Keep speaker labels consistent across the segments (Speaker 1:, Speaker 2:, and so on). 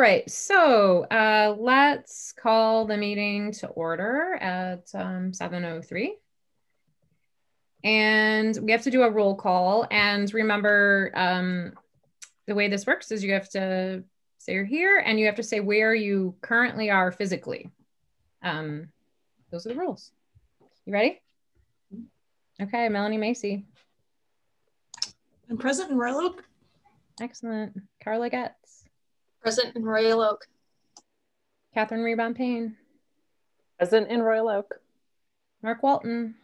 Speaker 1: right, so let's call the meeting to order at 7:03. And we have to do a roll call. And remember, the way this works is you have to say you're here and you have to say where you currently are physically. Those are the rules. You ready? Okay, Melanie Macy.
Speaker 2: I'm present in Royal Oak.
Speaker 1: Excellent. Carla Getz.
Speaker 3: Present in Royal Oak.
Speaker 1: Catherine Rebon Payne.
Speaker 4: Present in Royal Oak.
Speaker 1: Mark Walton.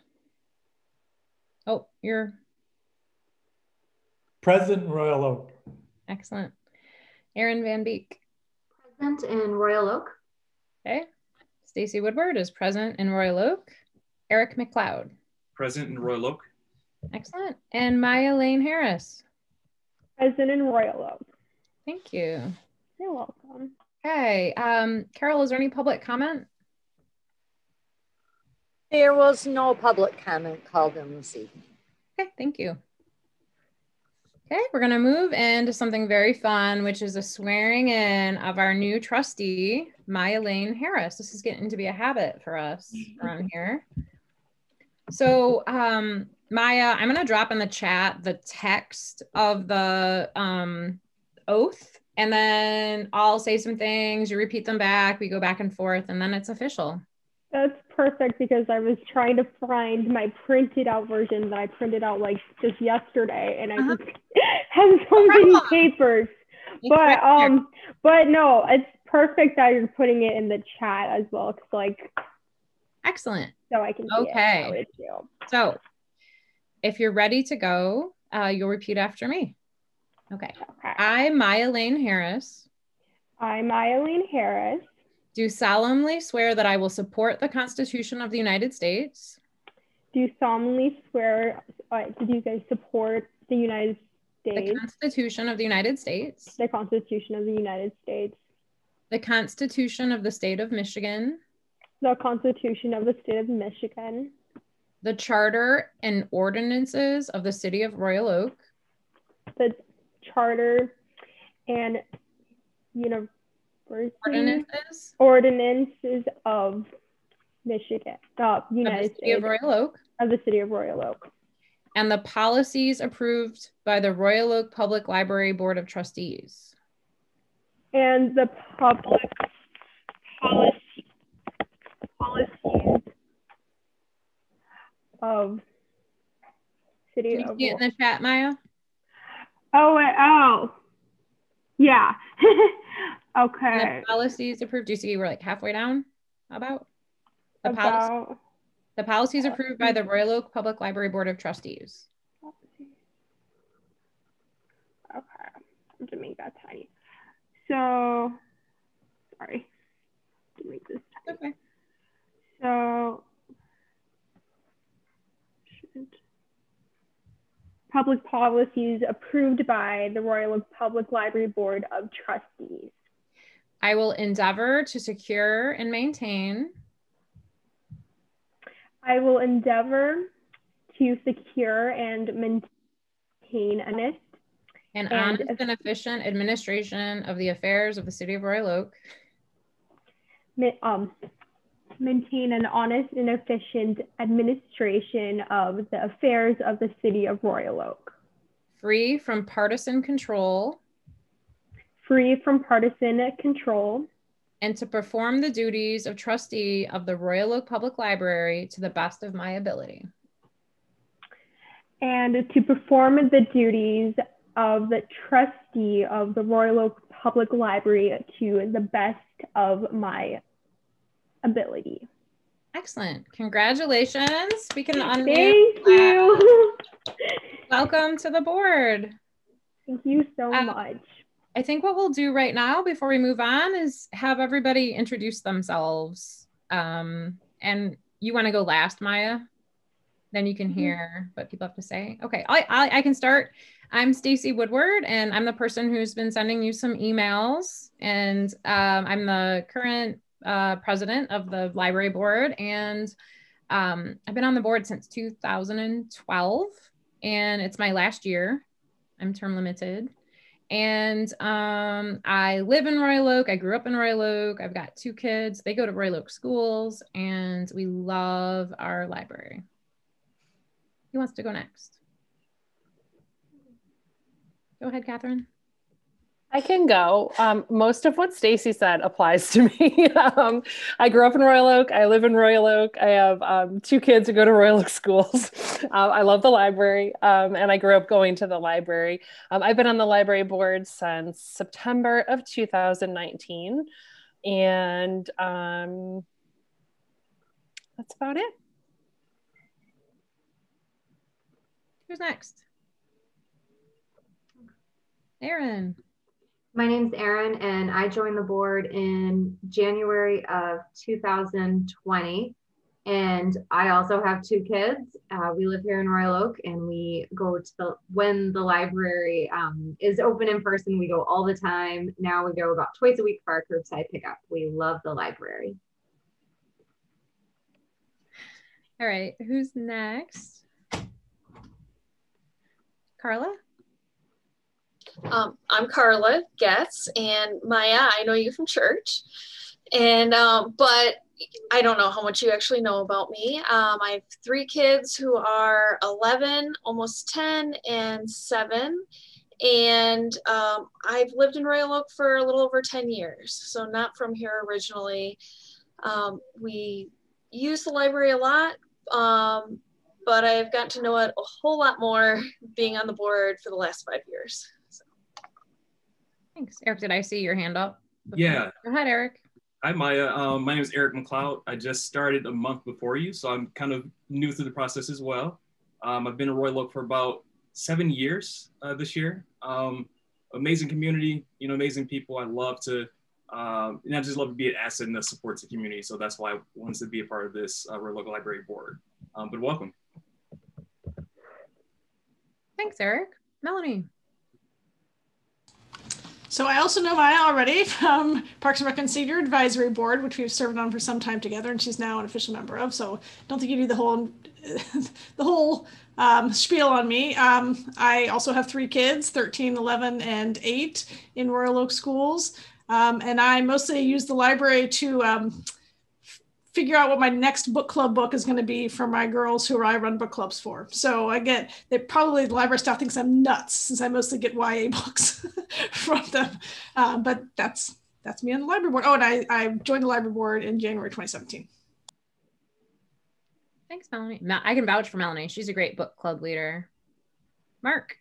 Speaker 1: Oh, you're
Speaker 5: present in Royal Oak.
Speaker 1: Excellent. Erin Van Beek.
Speaker 3: Present in Royal Oak.
Speaker 1: Okay. Stacy Woodward is present in Royal Oak. Eric McLeod.
Speaker 6: Present in Royal Oak.
Speaker 1: Excellent. And Maya Lane Harris.
Speaker 7: Present in Royal Oak.
Speaker 1: Thank you.
Speaker 7: You're welcome.
Speaker 1: Okay. Carol, is there any public comment?
Speaker 8: There was no public comment called in this evening.
Speaker 1: Okay, thank you. Okay, we're going to move into something very fun, which is a swearing in of our new trustee, Maya Lane Harris. This is getting to be a habit for us around here. So, Maya, I'm going to drop in the chat the text of the oath, and then I'll say some things, you repeat them back, we go back and forth, and then it's official.
Speaker 7: That's perfect because I was trying to find my printed out version that I printed out like just yesterday, and I just have so many papers. But no, it's perfect that you're putting it in the chat as well. Cause like,
Speaker 1: excellent.
Speaker 7: So I can see
Speaker 1: okay. So if you're ready to go, you'll repeat after me. Okay. I, Maya Lane Harris.
Speaker 7: I, Maya Lane Harris.
Speaker 1: Do solemnly swear that I will support the Constitution of the United States.
Speaker 7: Do solemnly swear, did you guys support the United States?
Speaker 1: The Constitution of the United States.
Speaker 7: The Constitution of the United States.
Speaker 1: The Constitution of the State of Michigan.
Speaker 7: The Constitution of the State of Michigan.
Speaker 1: The Charter and ordinances of the City of Royal Oak.
Speaker 7: The Charter and ordinances of Michigan, United States
Speaker 1: of Royal Oak.
Speaker 7: Of the City of Royal Oak.
Speaker 1: And the policies approved by the Royal Oak Public Library Board of Trustees.
Speaker 7: And the public policies of City of.
Speaker 1: Can you see it in the chat, Maya?
Speaker 7: Oh, yeah. Okay.
Speaker 1: And the policies approved. Do you see we're like halfway down? About the policies approved by the Royal Oak Public Library Board of Trustees.
Speaker 7: Okay, I'm gonna make that tiny. So, sorry to make this tiny.
Speaker 1: Okay.
Speaker 7: So, public policies approved by the Royal Oak Public Library Board of Trustees.
Speaker 1: I will endeavor to secure and maintain.
Speaker 7: I will endeavor to secure and maintain honest
Speaker 1: and honest and efficient administration of the affairs of the City of Royal Oak.
Speaker 7: Maintain an honest and efficient administration of the affairs of the City of Royal Oak.
Speaker 1: Free from partisan control.
Speaker 7: Free from partisan control.
Speaker 1: And to perform the duties of trustee of the Royal Oak Public Library to the best of my ability.
Speaker 7: And to perform the duties of the trustee of the Royal Oak Public Library to the best of my ability.
Speaker 1: Excellent. Congratulations. We can unmute.
Speaker 7: Thank you.
Speaker 1: Welcome to the board.
Speaker 7: Thank you so much.
Speaker 1: I think what we'll do right now before we move on is have everybody introduce themselves. And you want to go last, Maya? Then you can hear what people have to say. Okay, I can start. I'm Stacy Woodward, and I'm the person who's been sending you some emails. And I'm the current president of the library board, and I've been on the board since 2012, and it's my last year. I'm term limited. And I live in Royal Oak. I grew up in Royal Oak. I've got 2 kids. They go to Royal Oak schools, and we love our library. Who wants to go next? Go ahead, Catherine.
Speaker 4: I can go. Most of what Stacy said applies to me. I grew up in Royal Oak. I live in Royal Oak. I have 2 kids who go to Royal Oak schools. I love the library, and I grew up going to the library. I've been on the library board since September of 2019, and that's about it.
Speaker 1: Who's next? Erin.
Speaker 3: My name's Erin, and I joined the board in January of 2020. And I also have 2 kids. We live here in Royal Oak, and we go to when the library is open in person, we go all the time. Now we go about twice a week for our curbside pickup. We love the library.
Speaker 1: All right, who's next? Carla?
Speaker 5: I'm Carla Getz, and Maya, I know you from church, and but I don't know how much you actually know about me. I have 3 kids who are 11, almost 10, and 7, and I've lived in Royal Oak for a little over 10 years, so not from here originally. We use the library a lot, but I've gotten to know it a whole lot more being on the board for the last 5 years.
Speaker 1: Thanks. Eric, did I see your hand up?
Speaker 6: Yeah.
Speaker 1: Go ahead, Eric.
Speaker 6: Hi, Maya. My name is Eric McLeod. I just started a month before you, so I'm kind of new through the process as well. I've been in Royal Oak for about 7 years this year. Amazing community, amazing people. I love to, and I just love to be an asset that supports the community. So that's why I wanted to be a part of this Royal Oak Library Board. But welcome.
Speaker 1: Thanks, Eric. Melanie.
Speaker 2: So I also know Maya already from Parks and Rec and Senior Advisory Board, which we've served on for some time together, and she's now an official member of. So don't think you need the whole spiel on me. I also have 3 kids, 13, 11, and 8 in Royal Oak schools. And I mostly use the library to figure out what my next book club book is going to be for my girls who I run book clubs for. So the library staff thinks I'm nuts since I mostly get YA books from them. But that's me on the library board. Oh, and I joined the library board in January 2017.
Speaker 1: Thanks, Melanie. I can vouch for Melanie. She's a great book club leader. Mark.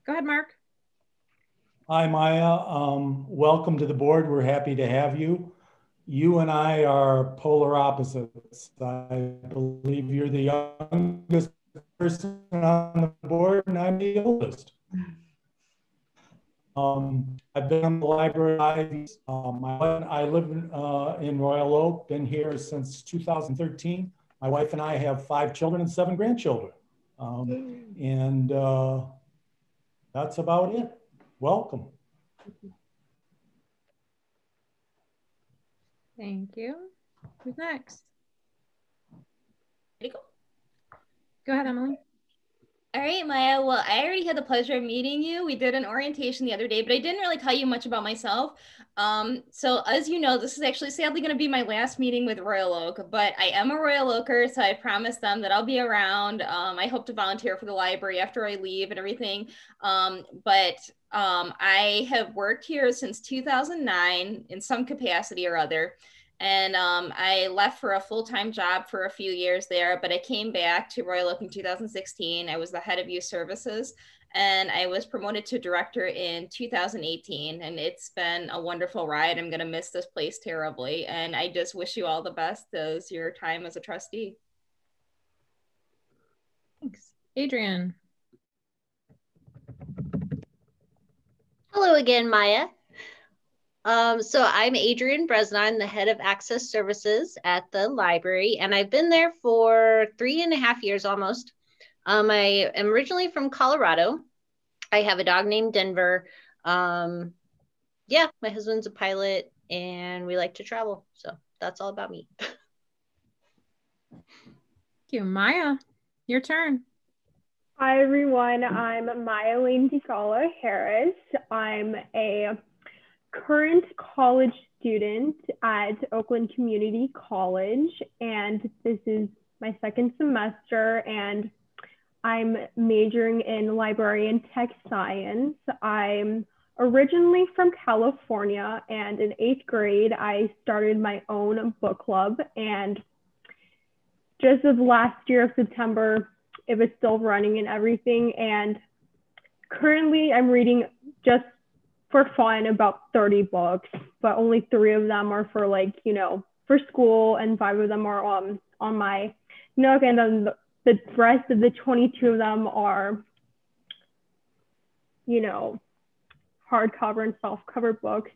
Speaker 1: Go ahead, Mark.
Speaker 9: Hi, Maya. Welcome to the board. We're happy to have you. You and I are polar opposites. I believe you're the youngest person on the board, and I'm the oldest. I've been in the library. I live in Royal Oak, been here since 2013. My wife and I have 5 children and 7 grandchildren. And that's about it. Welcome.
Speaker 1: Thank you. Who's next?
Speaker 10: Ready to
Speaker 1: Go ahead, Emily.
Speaker 10: All right, Maya. Well, I already had the pleasure of meeting you. We did an orientation the other day, but I didn't really tell you much about myself. So as you know, this is actually sadly going to be my last meeting with Royal Oak, but I am a Royal Oaker, so I promised them that I'll be around. I hope to volunteer for the library after I leave and everything. I have worked here since 2009 in some capacity or other. And I left for a full-time job for a few years there, but I came back to Royal Oak in 2016. I was the head of youth services, and I was promoted to director in 2018. And it's been a wonderful ride. I'm going to miss this place terribly. And I just wish you all the best as your time as a trustee.
Speaker 1: Thanks. Adrian.
Speaker 8: Hello again, Maya. So I'm Adrian Bresna. I'm the head of access services at the library, and I've been there for 3.5 years almost. I am originally from Colorado. I have a dog named Denver. My husband's a pilot, and we like to travel. So that's all about me.
Speaker 1: Thank you. Maya, your turn.
Speaker 7: Hi, everyone. I'm Mylene DeGala Harris. I'm a current college student at Oakland Community College, and this is my second semester, and I'm majoring in library and tech science. I'm originally from California, and in 8th grade, I started my own book club, and just of last year of September, it was still running and everything. And currently I'm reading just for fun about 30 books, but only 3 of them are for for school, and 5 of them are on my Nook, and then the rest of the 22 of them are, hardcover and softcover books.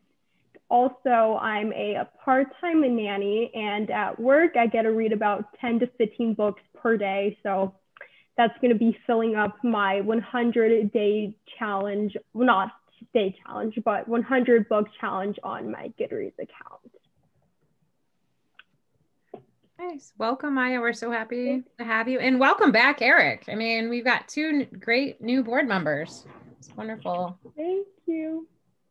Speaker 7: Also, I'm a part-time nanny, and at work, I get to read about 10 to 15 books per day. So that's going to be filling up my 100-day challenge, well, not day challenge, but 100 book challenge on my Goodreads account.
Speaker 1: Nice. Welcome, Maya. We're so happy to have you. And welcome back, Eric. I mean, we've got 2 great new board members. It's wonderful.
Speaker 7: Thank you.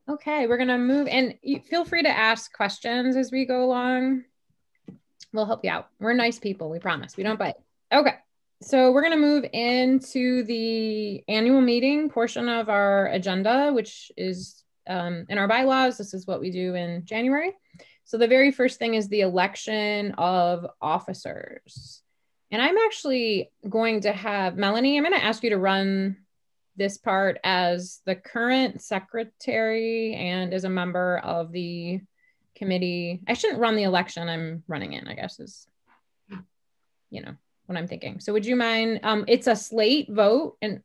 Speaker 1: Okay, we're going to move, and feel free to ask questions as we go along. We'll help you out. We're nice people, we promise. We don't bite. Okay, so we're going to move into the annual meeting portion of our agenda, which is in our bylaws. This is what we do in January. So the very first thing is the election of officers. And I'm actually going to have, Melanie, I'm going to ask you to run this part as the current secretary and as a member of the committee. I shouldn't run the election, I'm running in, I guess is, what I'm thinking. So would you mind, it's a slate vote, and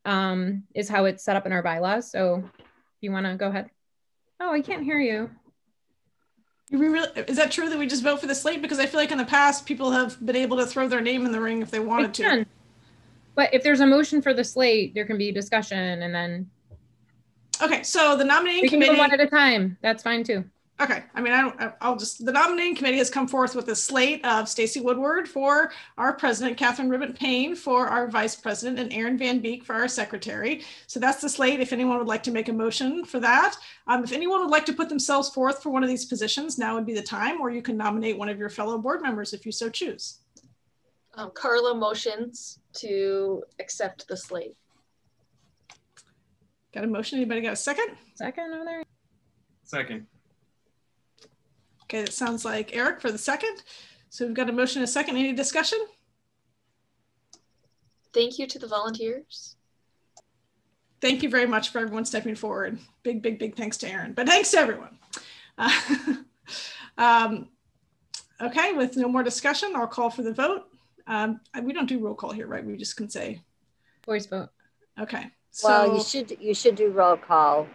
Speaker 1: is how it's set up in our bylaws. So if you want to go ahead. Oh, I can't hear you.
Speaker 2: Is that true that we just vote for the slate? Because I feel like in the past, people have been able to throw their name in the ring if they wanted to.
Speaker 1: But if there's a motion for the slate, there can be discussion, and then.
Speaker 2: Okay, so the nominating
Speaker 1: committee. We can go one at a time. That's fine too.
Speaker 2: Okay, I mean, the nominating committee has come forth with a slate of Stacy Woodward for our president, Catherine Ribbett Payne for our vice president, and Aaron Van Beek for our secretary. So that's the slate. If anyone would like to make a motion for that. If anyone would like to put themselves forth for one of these positions, now would be the time, or you can nominate one of your fellow board members if you so choose.
Speaker 5: Carla motions to accept the slate.
Speaker 2: Got a motion? Anybody got a second?
Speaker 1: Second over there.
Speaker 6: Second.
Speaker 2: Okay, it sounds like Eric for the second. So we've got a motion and a second. Any discussion?
Speaker 5: Thank you to the volunteers.
Speaker 2: Thank you very much for everyone stepping forward. Big, big, big thanks to Aaron, but thanks to everyone. Okay, with no more discussion, I'll call for the vote. We don't do roll call here, right? We just can say
Speaker 1: voice vote.
Speaker 2: Okay. So
Speaker 11: well, you should do roll call,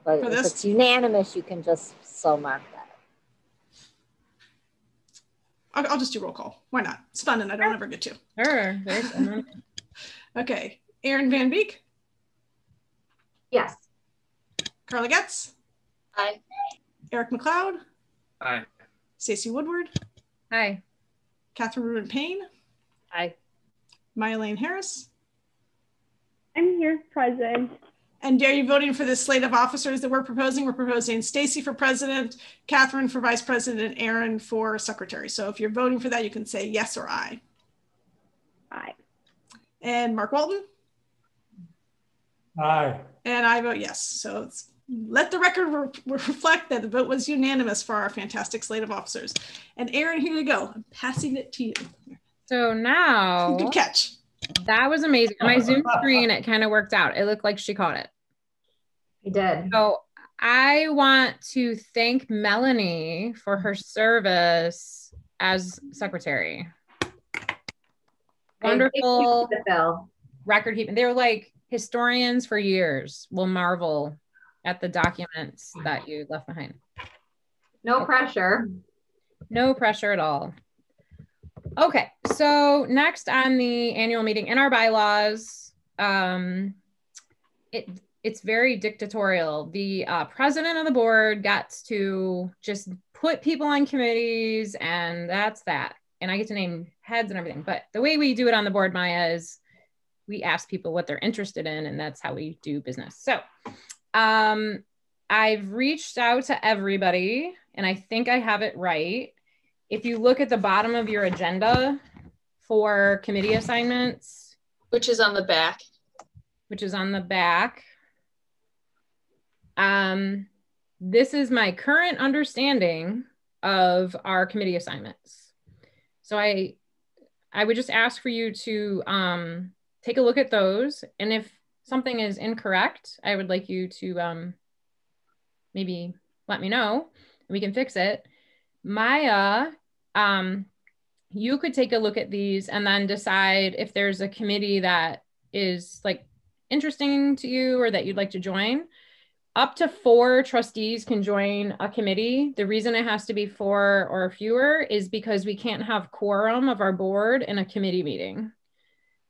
Speaker 11: but if it's unanimous, you can just so mark that.
Speaker 2: I'll just do roll call. Why not? It's fun, and I don't ever get to.
Speaker 1: Sure.
Speaker 2: Okay. Aaron Van Beek.
Speaker 3: Yes.
Speaker 2: Carla Getz.
Speaker 5: Aye.
Speaker 2: Eric McLeod.
Speaker 6: Aye.
Speaker 2: Stacy Woodward.
Speaker 1: Aye.
Speaker 2: Catherine Ribbett Payne.
Speaker 4: Aye.
Speaker 2: Mylene Harris.
Speaker 7: I'm here, present.
Speaker 2: And are you voting for this slate of officers that we're proposing? We're proposing Stacy for president, Catherine for vice president, and Aaron for secretary. So if you're voting for that, you can say yes or aye.
Speaker 7: Aye.
Speaker 2: And Mark Walton?
Speaker 9: Aye.
Speaker 2: And I vote yes. So let the record reflect that the vote was unanimous for our fantastic slate of officers. And Aaron, here you go. I'm passing it to you.
Speaker 1: So now.
Speaker 2: Good catch.
Speaker 1: That was amazing. My Zoom screen, it kind of worked out. It looked like she caught it.
Speaker 3: He did.
Speaker 1: So I want to thank Melanie for her service as secretary. Wonderful record keeping. They were like historians for years will marvel at the documents that you left behind.
Speaker 3: No pressure.
Speaker 1: No pressure at all. Okay, so next on the annual meeting in our bylaws, it's very dictatorial. The president of the board gets to just put people on committees, and that's that. And I get to name heads and everything. But the way we do it on the board, Maya, is we ask people what they're interested in, and that's how we do business. So I've reached out to everybody, and I think I have it right. If you look at the bottom of your agenda for committee assignments,
Speaker 5: which is on the back,
Speaker 1: this is my current understanding of our committee assignments. So I would just ask for you to take a look at those. And if something is incorrect, I would like you to maybe let me know and we can fix it. Maya, you could take a look at these and then decide if there's a committee that is like interesting to you or that you'd like to join. Up to 4 trustees can join a committee. The reason it has to be 4 or fewer is because we can't have quorum of our board in a committee meeting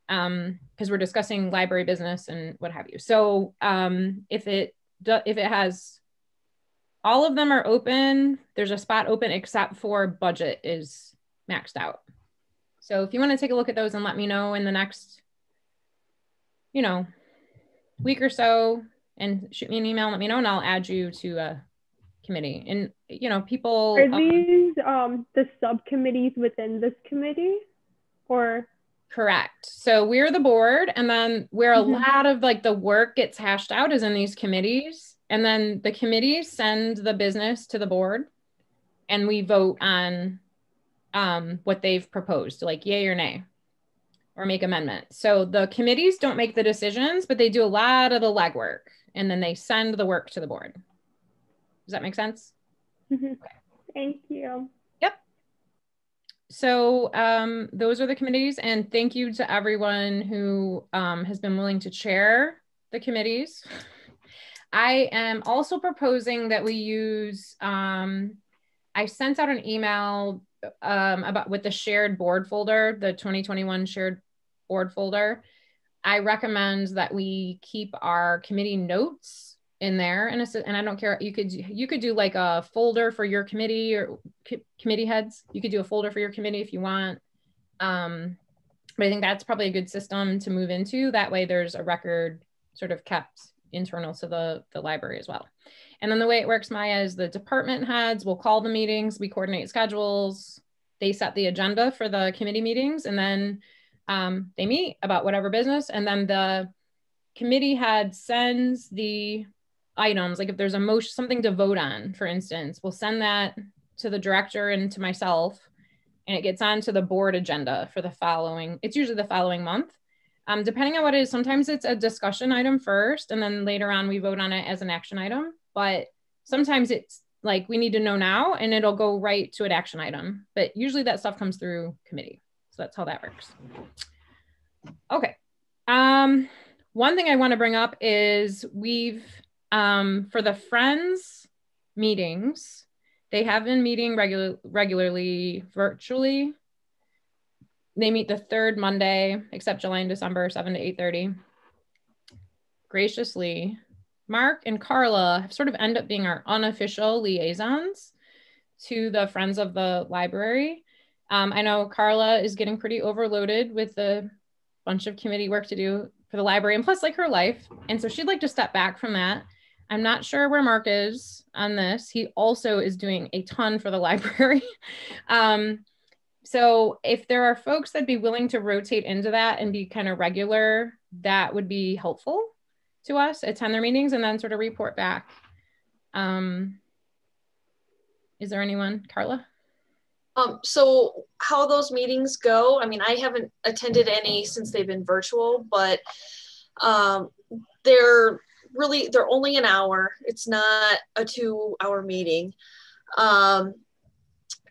Speaker 1: because we're discussing library business and what have you. So if it has, all of them are open, there's a spot open except for budget is maxed out. So if you want to take a look at those and let me know in the next, week or so, and shoot me an email, let me know, and I'll add you to a committee. And people
Speaker 7: are these the subcommittees within this committee, or?
Speaker 1: Correct. So we're the board, and then where a lot of like the work gets hashed out is in these committees, and then the committees send the business to the board, and we vote on what they've proposed, like yay or nay, or make amendments. So the committees don't make the decisions, but they do a lot of the legwork, and then they send the work to the board. Does that make sense?
Speaker 7: Okay. Thank you.
Speaker 1: Yep. So those are the committees, and thank you to everyone who has been willing to chair the committees. I am also proposing that we use, I sent out an email with the shared board folder, the 2021 shared board folder. I recommend that we keep our committee notes in there, and I don't care. You could do like a folder for your committee or committee heads. You could do a folder for your committee if you want. But I think that's probably a good system to move into. That way, there's a record sort of kept internal to the library as well. And then the way it works, Maya, is the department heads will call the meetings, we coordinate schedules, they set the agenda for the committee meetings, and then they meet about whatever business, and then the committee head sends the items, like if there's a motion, something to vote on, for instance, we'll send that to the director and to myself, and it gets onto the board agenda for the following, it's usually the following month. Depending on what it is, sometimes it's a discussion item first, and then later on we vote on it as an action item. But sometimes it's like we need to know now, and it'll go right to an action item. But usually that stuff comes through committee. So that's how that works. Okay. One thing I want to bring up is we've, for the Friends meetings, they have been meeting regularly virtually. They meet the 3rd Monday, except July and December, 7 to 8:30. Graciously, Mark and Carla have sort of end up being our unofficial liaisons to the Friends of the Library. I know Carla is getting pretty overloaded with a bunch of committee work to do for the library, and plus like her life. And so she'd like to step back from that. I'm not sure where Mark is on this. He also is doing a ton for the library. So if there are folks that'd be willing to rotate into that and be kind of regular, that would be helpful to us, attend their meetings and then sort of report back. Is there anyone, Carla?
Speaker 5: So how those meetings go, I mean, I haven't attended any since they've been virtual, but they're only an hour. It's not a 2-hour meeting.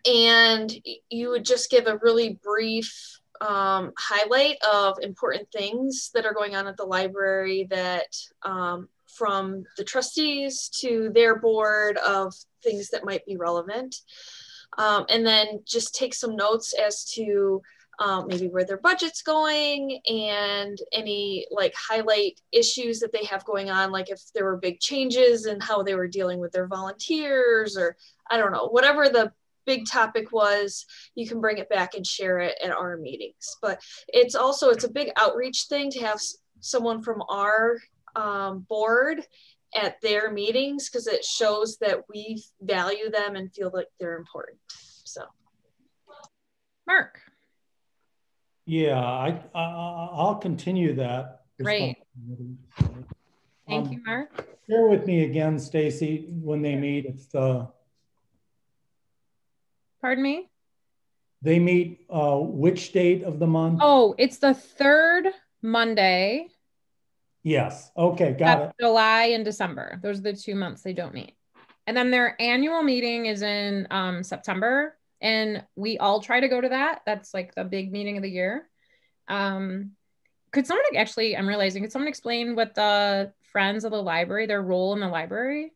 Speaker 5: And you would just give a really brief highlight of important things that are going on at the library that from the trustees to their board of things that might be relevant. And then just take some notes as to maybe where their budget's going and any like highlight issues that they have going on, like if there were big changes in how they were dealing with their volunteers, or I don't know, whatever the big topic was you can bring it back and share it at our meetings. But it's a big outreach thing to have someone from our board at their meetings, because it shows that we value them and feel like they're important. So,
Speaker 1: Mark.
Speaker 9: Yeah, I'll continue that.
Speaker 1: Great. Thank you, Mark.
Speaker 9: Share with me again, Stacy, when they meet. It's
Speaker 1: Pardon me?
Speaker 9: They meet which date of the month?
Speaker 1: Oh, it's the third Monday.
Speaker 9: Yes. Okay, got it.
Speaker 1: July and December. Those are the 2 months they don't meet. And then their annual meeting is in September. And we all try to go to that. That's like the big meeting of the year. Could someone actually, I'm realizing, could someone explain what the Friends of the Library, their role in the library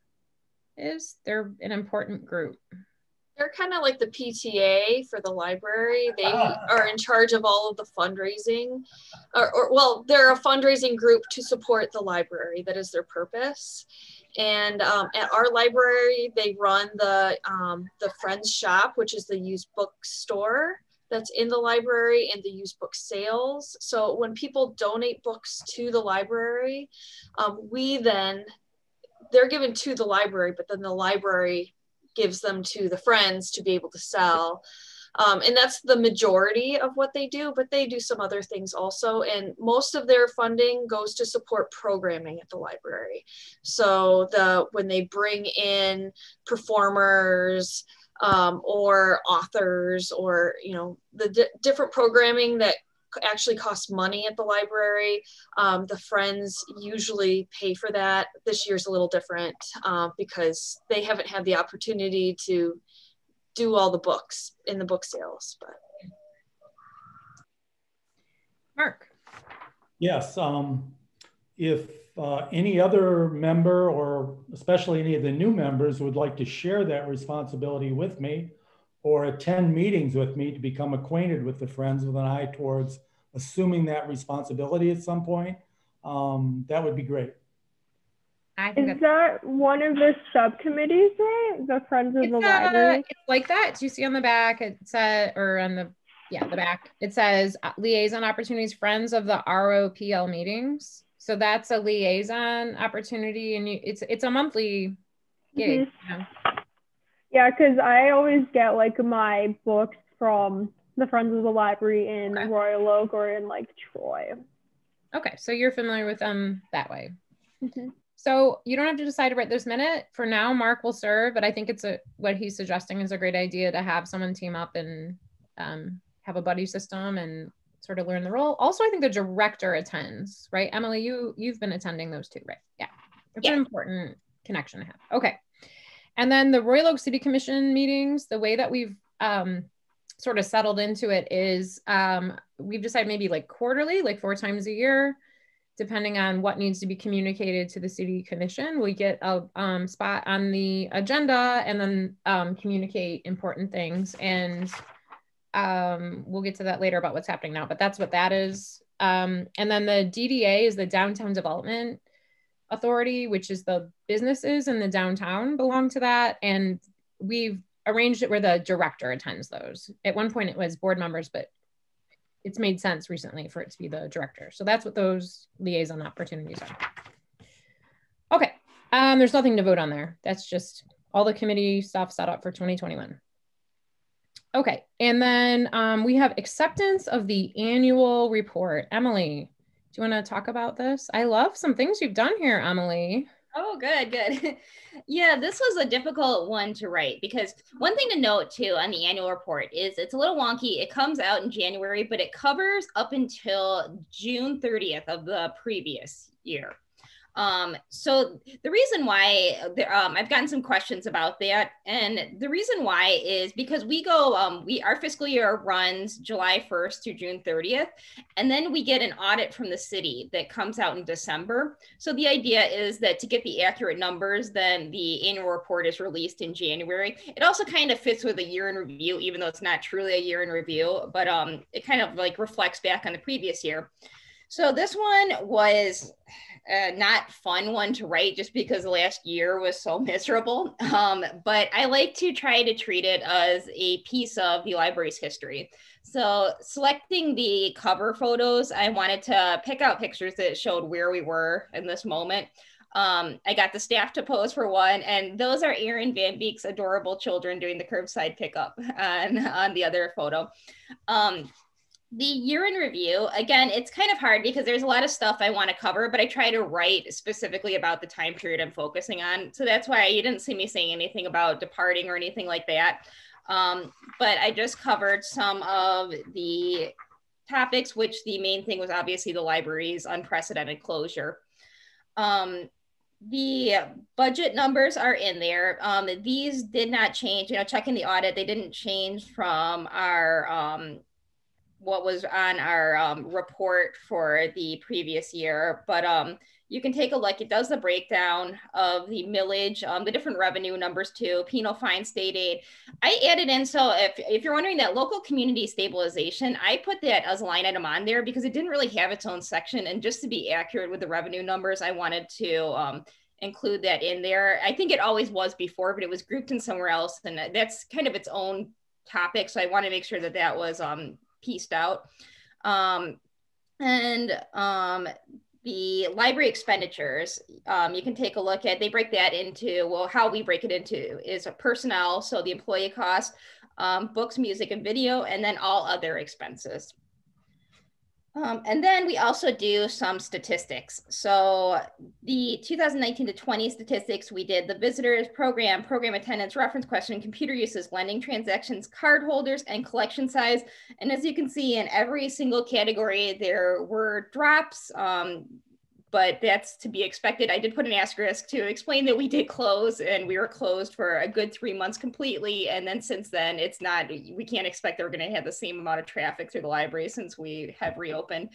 Speaker 1: is? They're an important group.
Speaker 5: They're kind of like the PTA for the library. They are in charge of all of the fundraising, well, they're a fundraising group to support the library. That is their purpose. And at our library, they run the Friends Shop, which is the used book store that's in the library, and the used book sales. So when people donate books to the library, they're given to the library, but then the library gives them to the Friends to be able to sell. And that's the majority of what they do, but they do some other things also. And most of their funding goes to support programming at the library. So when they bring in performers or authors, or, the different programming that actually costs money at the library, the Friends usually pay for that. This year's a little different because they haven't had the opportunity to do all the books in the book sales. But
Speaker 1: Mark.
Speaker 9: Yes, if any other member, or especially any of the new members, would like to share that responsibility with me, or attend meetings with me to become acquainted with the Friends with an eye towards assuming that responsibility at some point, that would be great.
Speaker 7: Is that one of the subcommittees, right? The Friends of the Library?
Speaker 1: It's like that. Do you see on the back? It said, or on the back, it says liaison opportunities, Friends of the ROPL meetings. So that's a liaison opportunity, and it's a monthly gig.
Speaker 7: Mm-hmm. Yeah, because I always get like my books from the Friends of the Library in Royal Oak or in like Troy.
Speaker 1: Okay, so you're familiar with them that way.
Speaker 7: Mm-hmm.
Speaker 1: So you don't have to decide right this minute. For now, Mark will serve, but I think what he's suggesting is a great idea to have someone team up and have a buddy system and sort of learn the role. Also, I think the director attends, right? Emily, you've been attending those too, right? Yeah, it's an important connection to have. Okay. And then the Royal Oak City Commission meetings, the way that we've sort of settled into it is we've decided maybe like quarterly, like 4 times a year, depending on what needs to be communicated to the City Commission. We get a spot on the agenda and then communicate important things. And we'll get to that later about what's happening now, but that's what that is. And then the DDA is the Downtown Development Authority, which is the businesses in the downtown belong to that. And we've arranged it where the director attends those. At one point it was board members, but it's made sense recently for it to be the director. So that's what those liaison opportunities are. Okay, there's nothing to vote on there. That's just all the committee stuff set up for 2021. Okay, and then we have acceptance of the annual report. Emily, do you want to talk about this? I love some things you've done here, Emily.
Speaker 10: Oh, good. Yeah, this was a difficult one to write because one thing to note too on the annual report is it's a little wonky. It comes out in January, but it covers up until June 30th of the previous year. So the reason why I've gotten some questions about that, and the reason why is because we go, our fiscal year runs July 1st to June 30th, and then we get an audit from the city that comes out in December. So the idea is that to get the accurate numbers, then the annual report is released in January. It also kind of fits with a year in review, even though it's not truly a year in review, but it kind of like reflects back on the previous year. So this one was not fun one to write just because the last year was so miserable. But I like to try to treat it as a piece of the library's history. So selecting the cover photos, I wanted to pick out pictures that showed where we were in this moment. I got the staff to pose for one, and those are Aaron Van Beek's adorable children doing the curbside pickup on the other photo. The year in review, again, it's kind of hard because there's a lot of stuff I want to cover, but I try to write specifically about the time period I'm focusing on. So that's why you didn't see me saying anything about departing or anything like that. But I just covered some of the topics, which the main thing was obviously the library's unprecedented closure. The budget numbers are in there. These did not change, checking the audit, they didn't change from our, what was on our report for the previous year, but you can take a look. It does the breakdown of the millage, the different revenue numbers too, penal fine, state aid. I added in, so if you're wondering, that local community stabilization, I put that as a line item on there because it didn't really have its own section. And just to be accurate with the revenue numbers, I wanted to include that in there. I think it always was before, but it was grouped in somewhere else. And that's kind of its own topic. So I want to make sure that that was pieced out. The library expenditures, you can take a look at, they break that into, well, how we break it into is a personnel, so the employee cost, books, music, and video, and then all other expenses. And then we also do some statistics. So the 2019 to 20 statistics, we did the visitors, program attendance, reference question, computer uses, lending transactions, card holders, and collection size. And as you can see, in every single category, there were drops, but that's to be expected. I did put an asterisk to explain that we did close, and we were closed for a good 3 months completely. And then since then, it's not, we can't expect that we're going to have the same amount of traffic through the library since we have reopened.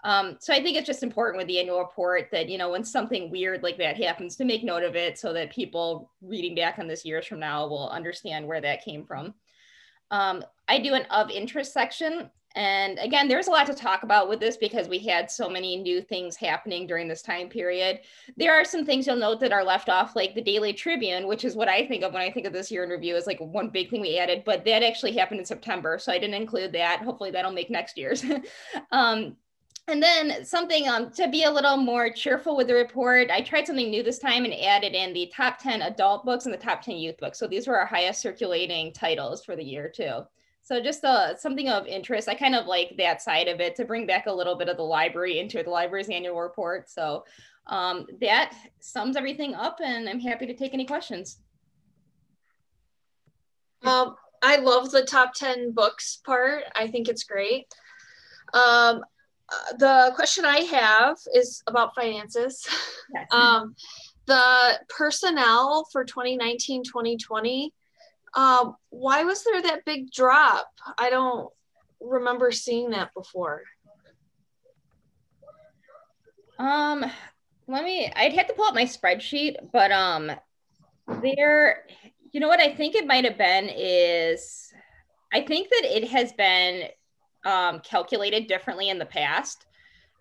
Speaker 10: So I think it's just important with the annual report that, when something weird like that happens, to make note of it so that people reading back on this years from now will understand where that came from. I do an of interest section. And again, there's a lot to talk about with this because we had so many new things happening during this time period. There are some things you'll note that are left off, like the Daily Tribune, which is what I think of when I think of this year in review as like one big thing we added, but that actually happened in September. So I didn't include that. Hopefully that'll make next year's. And then something to be a little more cheerful with the report, I tried something new this time and added in the top 10 adult books and the top 10 youth books. So these were our highest circulating titles for the year too. So just something of interest. I kind of like that side of it to bring back a little bit of the library into the library's annual report. So that sums everything up, and I'm happy to take any questions.
Speaker 5: I love the top 10 books part. I think it's great. The question I have is about finances. Yes. The personnel for 2019, 2020, why was there that big drop? I don't remember seeing that before.
Speaker 10: I'd have to pull up my spreadsheet, but there, what I think it might have been is, I think that it has been calculated differently in the past.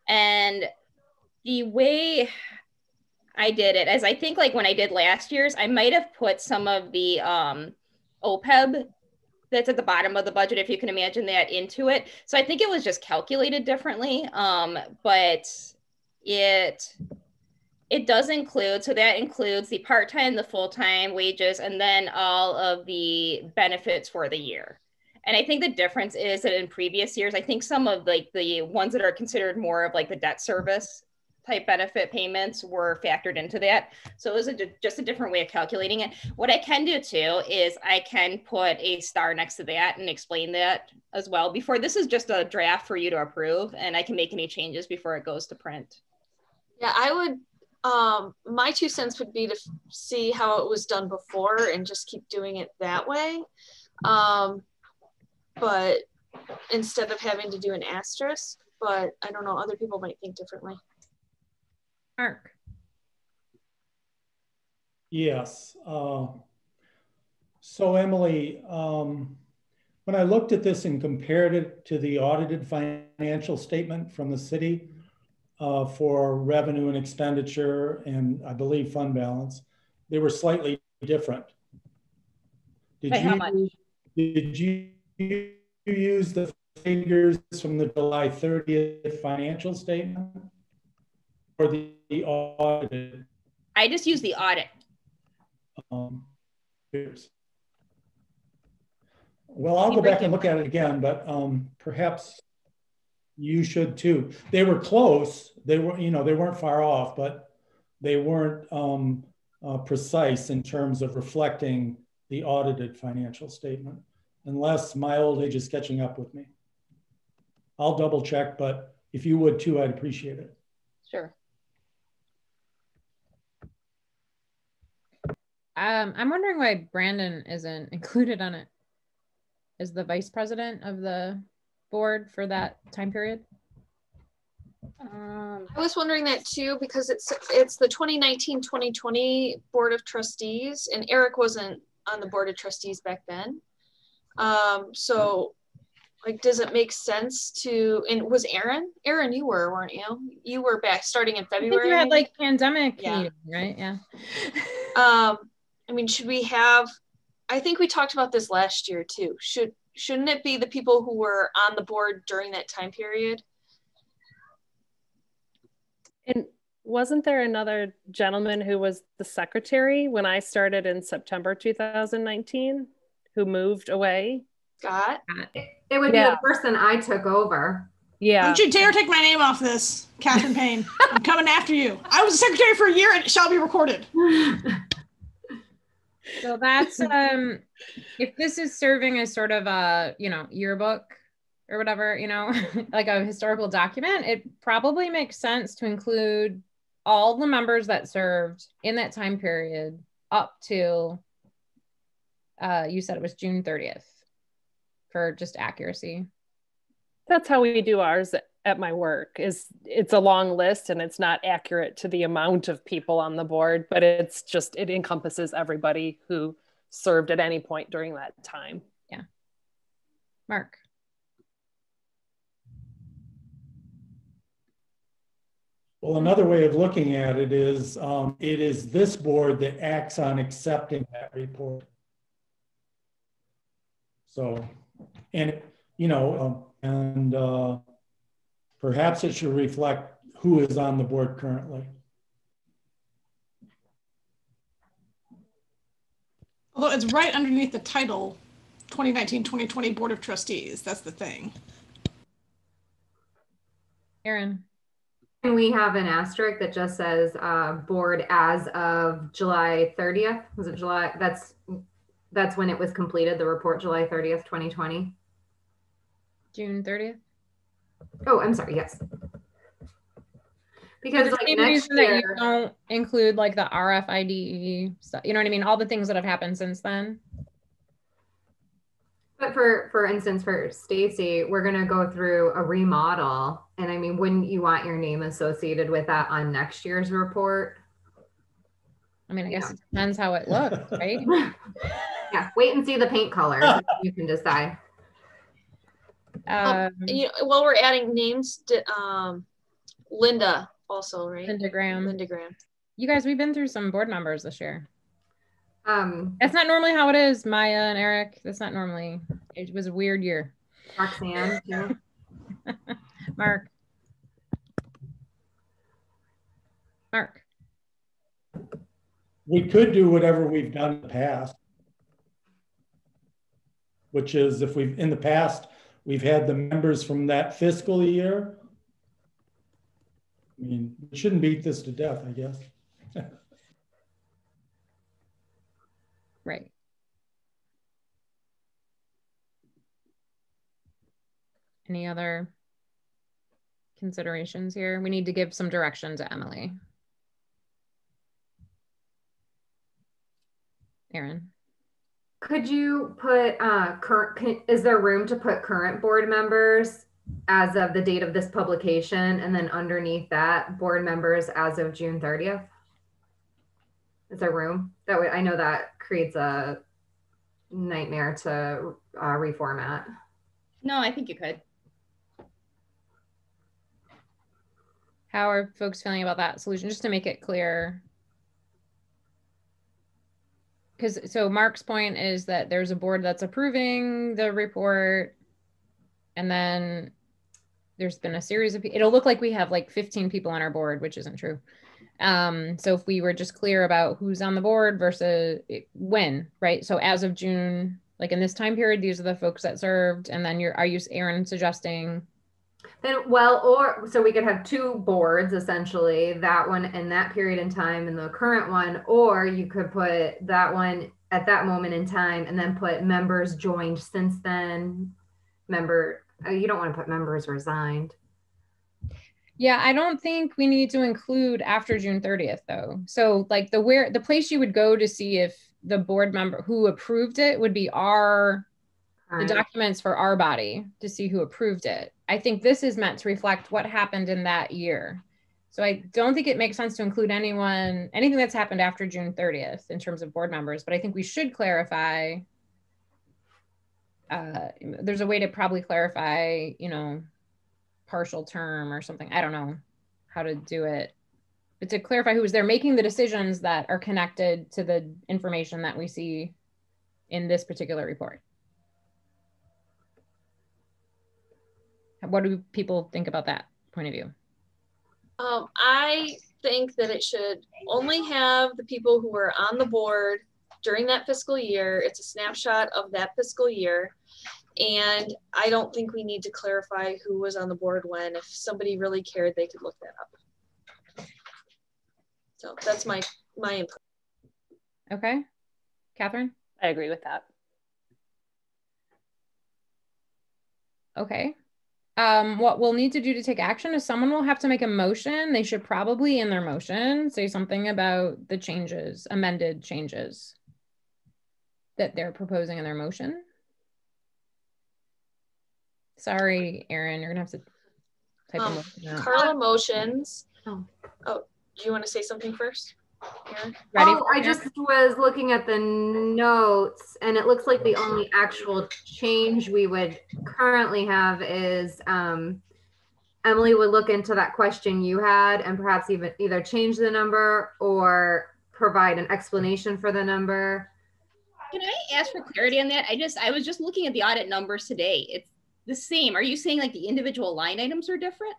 Speaker 10: And the way I did it, as I think like when I did last year's, I might have put some of the OPEB that's at the bottom of the budget, if you can imagine that, into it. So I think it was just calculated differently, but it does include, so that includes the part-time, the full-time wages, and then all of the benefits for the year. And I think the difference is that in previous years, I think some of like the ones that are considered more of like the debt service type benefit payments were factored into that. So it was just a different way of calculating it. What I can do too is I can put a star next to that and explain that as well. Before, this is just a draft for you to approve, and I can make any changes before it goes to print.
Speaker 5: Yeah, I would, my 2 cents would be to see how it was done before and just keep doing it that way. But instead of having to do an asterisk, but I don't know, other people might think differently.
Speaker 1: Mark.
Speaker 9: Yes. So Emily, when I looked at this and compared it to the audited financial statement from the city, for revenue and expenditure, and I believe fund balance, they were slightly different.
Speaker 10: By how much?
Speaker 9: Did you use the figures from the July 30th financial statement or the audited?
Speaker 10: I just use the audit.
Speaker 9: Figures? Well, I'll go back and look at it again, but perhaps you should too. They were close. They were, you know, they weren't far off, but they weren't precise in terms of reflecting the audited financial statement, unless my old age is catching up with me. I'll double check, but if you would too, I'd appreciate it.
Speaker 10: Sure.
Speaker 1: I'm wondering why Brandon isn't included on it as the vice president of the board for that time period.
Speaker 5: I was wondering that too, because it's the 2019-2020 Board of Trustees, and Eric wasn't on the Board of Trustees back then. So like, does it make sense to, and was Aaron, you were, weren't you? You were back starting in February.
Speaker 1: I think you had like pandemic meeting, right? Yeah.
Speaker 5: I mean, should we have, I think we talked about this last year too. Shouldn't it be the people who were on the board during that time period?
Speaker 4: And wasn't there another gentleman who was the secretary when I started in September 2019 who moved away?
Speaker 5: Scott?
Speaker 3: It would be the person I took over.
Speaker 2: Yeah. Don't you dare take my name off this, Catherine Payne. I'm coming after you. I was a secretary for a year and it shall be recorded.
Speaker 1: So that's, if this is serving as sort of a, you know, yearbook or whatever, you know, like a historical document, it probably makes sense to include all the members that served in that time period up to, you said it was June 30th for just accuracy.
Speaker 4: That's how we do ours at my work. Is it's a long list and it's not accurate to the amount of people on the board, but it's just, it encompasses everybody who served at any point during that time.
Speaker 1: Yeah. Mark.
Speaker 9: Well, another way of looking at it is this board that acts on accepting that report. So, and, you know, perhaps it should reflect who is on the board currently.
Speaker 2: Although it's right underneath the title, 2019-2020 Board of Trustees. That's the thing.
Speaker 1: Aaron.
Speaker 3: And we have an asterisk that just says board as of July 30th. Was it July? That's when it was completed, the report, July 30th, 2020.
Speaker 1: June 30th.
Speaker 3: Oh, I'm sorry. Yes. Because
Speaker 1: like
Speaker 3: next
Speaker 1: reason
Speaker 3: year,
Speaker 1: that you don't include like the RFID stuff, you know what I mean? All the things that have happened since then.
Speaker 3: But for instance, for Stacy, we're going to go through a remodel. And I mean, wouldn't you want your name associated with that on next year's report?
Speaker 1: I mean, I guess it depends how it looks, right?
Speaker 3: Yeah, wait and see the paint color. You can decide.
Speaker 5: You know, while we're adding names, Linda also, right?
Speaker 1: Linda Graham.
Speaker 5: Linda Graham.
Speaker 1: You guys, we've been through some board members this year. That's not normally how it is, Maya and Eric. That's not normally. It was a weird year.
Speaker 3: Roxanne, too.
Speaker 1: Mark.
Speaker 9: We could do whatever we've done in the past, which is if we've, in the past, we've had the members from that fiscal year. I mean, we shouldn't beat this to death, I guess.
Speaker 1: Right. Any other considerations here? We need to give some direction to Emily. Aaron.
Speaker 3: Could you put is there room to put current board members as of the date of this publication, and then underneath that, board members as of June 30th? Is there room? That way, I know that creates a nightmare to reformat.
Speaker 10: No, I think you could.
Speaker 1: How are folks feeling about that solution? Just to make it clear. Because so Mark's point is that there's a board that's approving the report, and then there's been a series of, it'll look like we have like 15 people on our board, which isn't true. So if we were just clear about who's on the board versus when, right? So as of June, like in this time period, these are the folks that served, and then are you, Aaron, suggesting?
Speaker 3: Then, well, or so we could have two boards, essentially, that one in that period in time and the current one, or you could put that one at that moment in time and then put members joined since then. You don't want to put members resigned.
Speaker 1: Yeah, I don't think we need to include after June 30th though. So like the place you would go to see if the board member who approved it would be the documents for our body to see who approved it. I think this is meant to reflect what happened in that year. So I don't think it makes sense to include anything that's happened after June 30th in terms of board members, but I think we should clarify, there's a way to probably clarify, partial term or something. I don't know how to do it, but to clarify who was there making the decisions that are connected to the information that we see in this particular report. What do people think about that point of view?
Speaker 5: I think that it should only have the people who were on the board during that fiscal year. It's a snapshot of that fiscal year. And I don't think we need to clarify who was on the board when. If somebody really cared, they could look that up. So that's my input.
Speaker 1: Okay. Catherine?
Speaker 4: I agree with that.
Speaker 1: Okay. What we'll need to do to take action is someone will have to make a motion. They should probably in their motion say something about the changes, amended changes that they're proposing in their motion. Sorry, Aaron, you're gonna have to type a motion out.
Speaker 5: Carla motions. Oh, do you want to say something first? Aaron?
Speaker 3: I just was looking at the notes, and it looks like the only actual change we would currently have is Emily would look into that question you had and perhaps even either change the number or provide an explanation for the number.
Speaker 10: Can I ask for clarity on that? I was just looking at the audit numbers today. It's the same. Are you saying like the individual line items are different?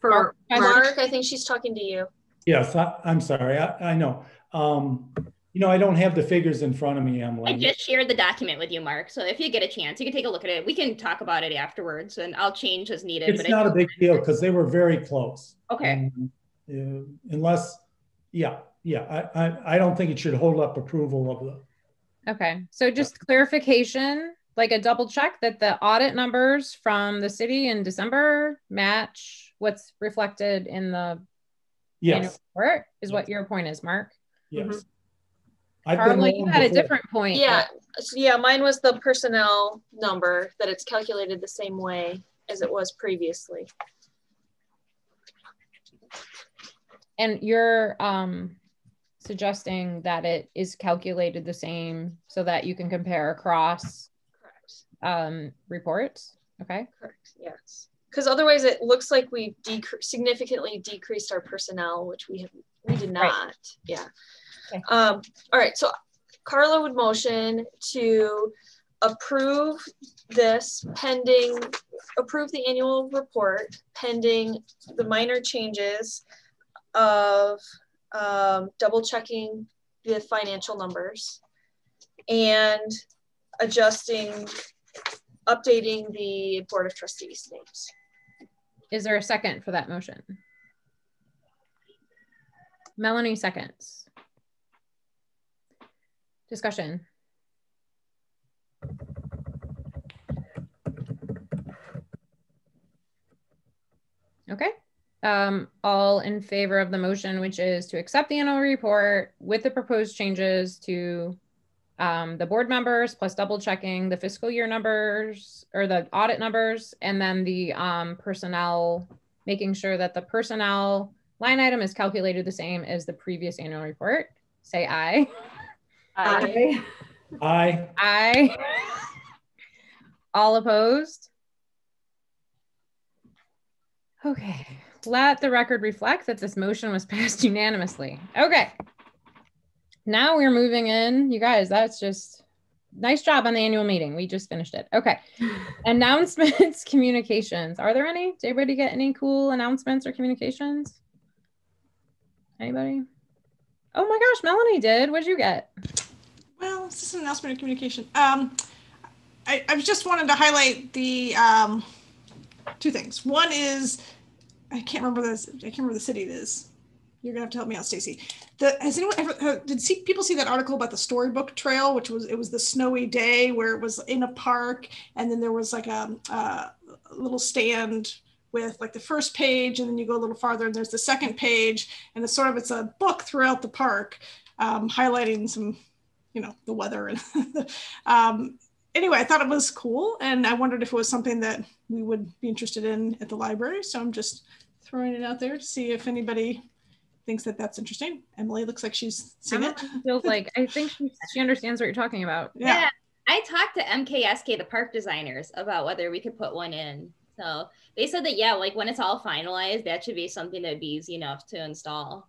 Speaker 3: For
Speaker 5: Mark, I think she's talking to you.
Speaker 9: Yes, I'm sorry. I know. I don't have the figures in front of me, Emily.
Speaker 10: I just shared the document with you, Mark. So if you get a chance, you can take a look at it. We can talk about it afterwards, and I'll change as needed.
Speaker 9: It's not a big deal because they were very close.
Speaker 10: Okay.
Speaker 9: Unless, I don't think it should hold up approval of the.
Speaker 1: Okay, so just clarification, like a double check that the audit numbers from the city in December match what's reflected in the annual report is what your point is, Mark?
Speaker 9: Yes.
Speaker 1: Carla, you had a different point.
Speaker 5: Yeah, yeah, mine was the personnel number, that it's calculated the same way as it was previously.
Speaker 1: And you're suggesting that it is calculated the same so that you can compare across reports. Okay.
Speaker 5: Correct. Yes. Because otherwise it looks like we significantly decreased our personnel, which we did not. Right. Yeah. Okay. All right. So Carla would motion to approve approve the annual report pending the minor changes of double checking the financial numbers and updating the Board of Trustees names.
Speaker 1: Is there a second for that motion? Melanie seconds. Discussion. Okay. All in favor of the motion, which is to accept the annual report with the proposed changes to the board members plus double checking the fiscal year numbers or the audit numbers, and then the personnel, making sure that the personnel line item is calculated the same as the previous annual report. Say aye.
Speaker 3: Aye.
Speaker 9: Aye.
Speaker 1: Aye. All opposed? Okay, let the record reflect that this motion was passed unanimously. Okay, now we're moving in. You guys, that's just nice job on the annual meeting. We just finished it. Okay, announcements, communications. Are there any? Did everybody get any cool announcements or communications? Anybody? Oh my gosh, Melanie did. What did you get?
Speaker 2: Well, this is an announcement of communication. I just wanted to highlight the two things. One is I can't remember the city it is. You're gonna have to help me out, Stacy. Has anyone ever people see that article about the Storybook Trail, which was the snowy day where it was in a park, and then there was like a little stand with like the first page, and then you go a little farther and there's the second page, and it's a book throughout the park, highlighting some, the weather and anyway, I thought it was cool, and I wondered if it was something that we would be interested in at the library. So I'm just throwing it out there to see if anybody thinks that that's interesting. Emily looks like she's seen it.
Speaker 1: Feels like I think she understands what you're talking about.
Speaker 10: Yeah, I talked to MKSK, the park designers, about whether we could put one in. So they said that like when it's all finalized, that should be something that'd be easy enough to install.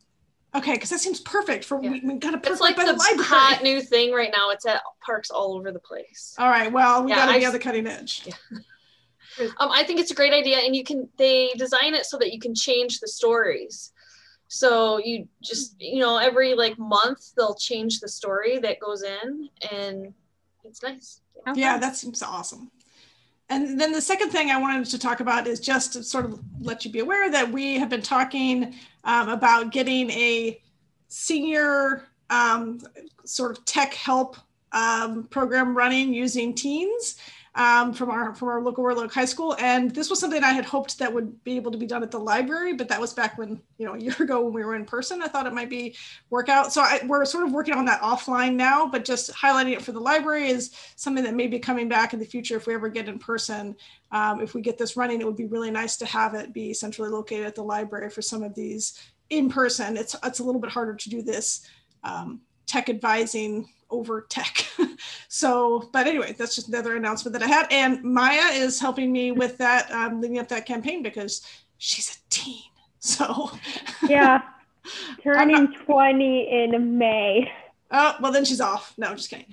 Speaker 2: Okay, because that seems perfect for we got a perfect
Speaker 5: it's like
Speaker 2: by
Speaker 5: the
Speaker 2: library.
Speaker 5: hot new thing right now. It's at parks all over the place.
Speaker 2: All right, well, we got to be on the cutting edge.
Speaker 5: Yeah. I think it's a great idea, and they design it so that you can change the stories. So you just, every like month they'll change the story that goes in, and it's nice.
Speaker 2: Yeah, that seems awesome. And then the second thing I wanted to talk about is just to sort of let you be aware that we have been talking about getting a senior sort of tech help program running using teens from our local WROK high school. And this was something I had hoped that would be able to be done at the library, but that was back when, a year ago when we were in person. I thought it might work out. So we're sort of working on that offline now, but just highlighting it for the library is something that may be coming back in the future if we ever get in person. If we get this running, it would be really nice to have it be centrally located at the library for some of these in person. It's a little bit harder to do this tech advising over tech. So, but anyway, that's just another announcement that I had. And Maya is helping me with that, leading up that campaign because she's a teen. So
Speaker 7: yeah, turning 20 in May.
Speaker 2: Oh, well then she's off. No, I'm just kidding.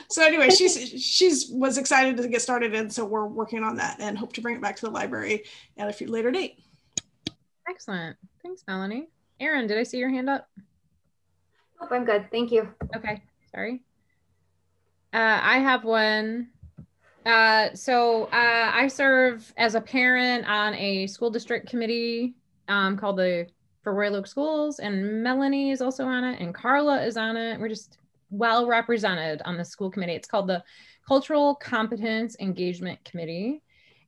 Speaker 2: So anyway, she's was excited to get started, and so we're working on that and hope to bring it back to the library at a later date.
Speaker 1: Excellent. Thanks, Melanie. Erin, did I see your hand up?
Speaker 3: Nope, I'm good. Thank you.
Speaker 1: Okay, sorry. I have one. So I serve as a parent on a school district committee called for WROK Schools, and Melanie is also on it, and Carla is on it. We're just well represented on the school committee. It's called the Cultural Competence Engagement Committee.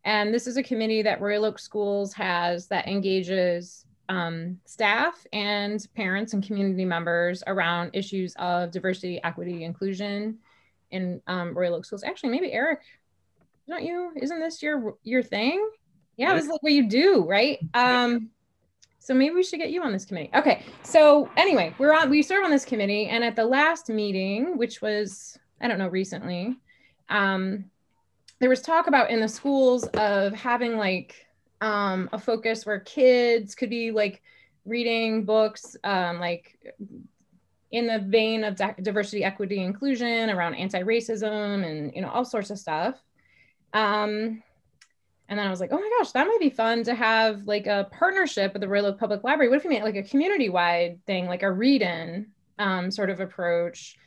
Speaker 1: And this is a committee that WROK Schools has that engages staff and parents and community members around issues of diversity, equity, inclusion in WROK Schools. Actually, maybe Eric, isn't this your thing? Yeah, this is like what you do, right? So maybe we should get you on this committee. Okay, so anyway, we serve on this committee, and at the last meeting, which was, I don't know, recently, there was talk about in the schools of having like a focus where kids could be like reading books like in the vein of diversity, equity, inclusion, around anti-racism and all sorts of stuff. And then I was like, oh my gosh, that might be fun to have like a partnership with the WROK Public Library. What if we made like a community-wide thing, like a read-in sort of approach?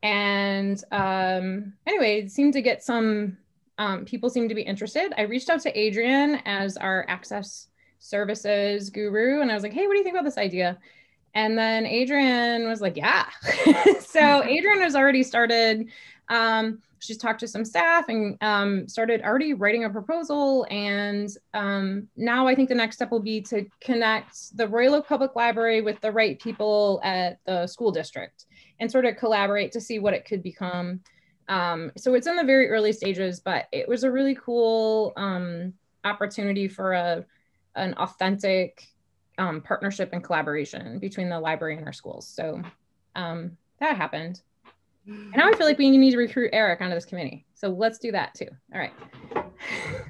Speaker 1: And anyway, it seemed to get some people seem to be interested. I reached out to Adrian as our access services guru, and I was like, hey, what do you think about this idea? And then Adrian was like, yeah. So Adrian has already started, she's talked to some staff and started already writing a proposal. And now I think the next step will be to connect the WROK Public Library with the right people at the school district and sort of collaborate to see what it could become. So it's in the very early stages, but it was a really cool opportunity for an authentic partnership and collaboration between the library and our schools. So that happened. And now I feel like we need to recruit Eric onto this committee. So let's do that too. All right.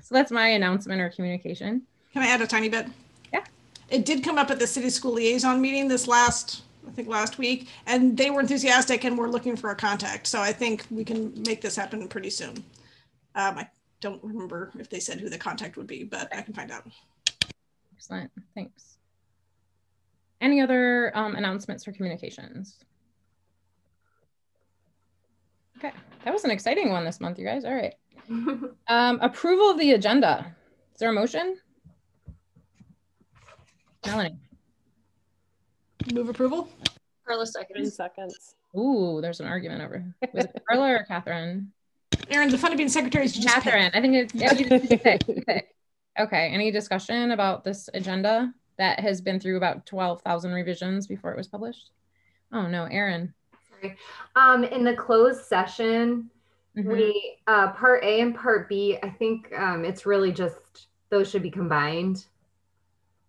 Speaker 1: So that's my announcement or communication.
Speaker 2: Can I add a tiny bit?
Speaker 1: Yeah.
Speaker 2: It did come up at the city school liaison meeting last week, and they were enthusiastic and were looking for a contact. So I think we can make this happen pretty soon. I don't remember if they said who the contact would be, but I can find out.
Speaker 1: Excellent, thanks. Any other announcements or communications? Okay, that was an exciting one this month, you guys. All right. Approval of the agenda. Is there a motion? Melanie.
Speaker 2: Move approval.
Speaker 5: Carla seconds.
Speaker 4: Seconds.
Speaker 1: Ooh, there's an argument over. Was it Carla or Catherine?
Speaker 2: Aaron, the fun of being secretary is just
Speaker 1: Catherine.
Speaker 2: pick.
Speaker 1: I think it's yeah, pick. Okay. Any discussion about this agenda that has been through about 12,000 revisions before it was published? Oh no, Aaron.
Speaker 3: Sorry. In the closed session, we part A and part B, I think it's really just those should be combined.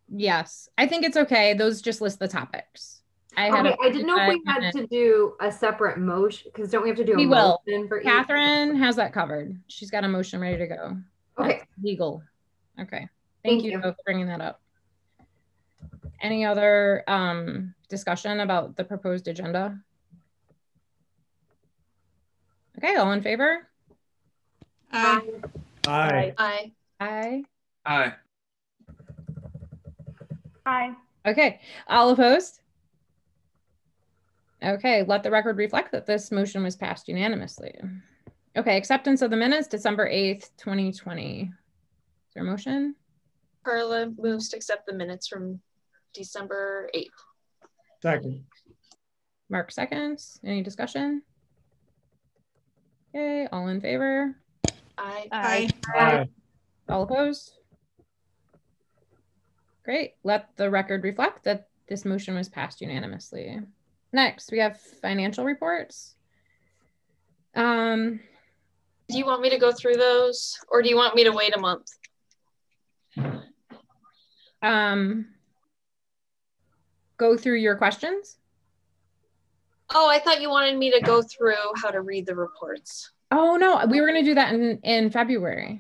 Speaker 1: Yes, I think it's okay. Those just list the topics. I
Speaker 3: didn't know if we had to do a separate motion, because don't we have to do a motion for
Speaker 1: Catherine has that covered. She's got a motion ready to go.
Speaker 3: Okay.
Speaker 1: That's legal. Okay. Thank you for bringing that up. Any other discussion about the proposed agenda? Okay, all in favor?
Speaker 2: Aye.
Speaker 9: Aye.
Speaker 5: Aye.
Speaker 1: Aye.
Speaker 6: Aye.
Speaker 7: Aye.
Speaker 1: Okay, all opposed? Okay, let the record reflect that this motion was passed unanimously. Okay, acceptance of the minutes, December 8th, 2020. Is there a motion?
Speaker 5: Carla moves to accept the minutes from December 8th.
Speaker 9: Second.
Speaker 1: Mark seconds. Any discussion? Okay, all in favor?
Speaker 5: Aye.
Speaker 2: Aye.
Speaker 9: Aye.
Speaker 1: All opposed? Great. Let the record reflect that this motion was passed unanimously. Next, we have financial reports.
Speaker 5: Do you want me to go through those, or do you want me to wait a month?
Speaker 1: Go through your questions.
Speaker 5: Oh, I thought you wanted me to go through how to read the reports.
Speaker 1: Oh no, we were going to do that in February.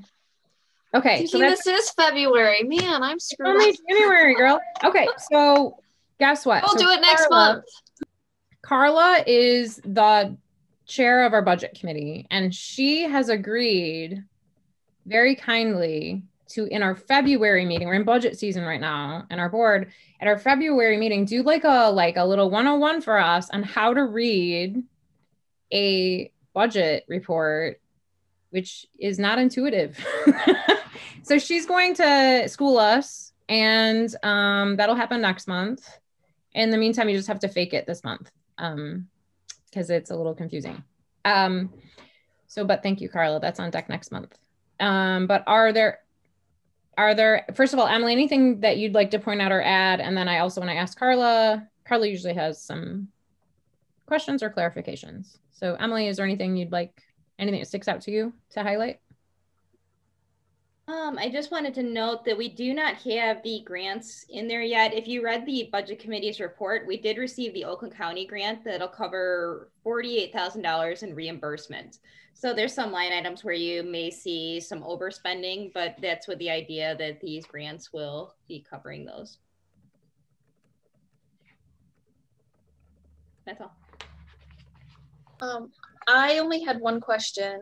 Speaker 1: Okay,
Speaker 5: so this is February. Man, I'm screwed.
Speaker 1: Only January, girl. Okay, so guess what?
Speaker 5: We'll do it next month.
Speaker 1: Carla is the chair of our budget committee, and she has agreed very kindly to, in our February meeting, we're in budget season right now, and our board at our February meeting, do like a little 101 for us on how to read a budget report, which is not intuitive. So she's going to school us, and that'll happen next month. In the meantime, you just have to fake it this month because it's a little confusing. But thank you, Carla. That's on deck next month. But are there, first of all, Emily, anything that you'd like to point out or add? And then I also want to ask Carla. Carla usually has some questions or clarifications. So Emily, is there anything anything that sticks out to you to highlight?
Speaker 10: I just wanted to note that we do not have the grants in there yet. If you read the budget committee's report, we did receive the Oakland County grant that'll cover $48,000 in reimbursement. So there's some line items where you may see some overspending, but that's with the idea that these grants will be covering those. That's all.
Speaker 5: I only had one question.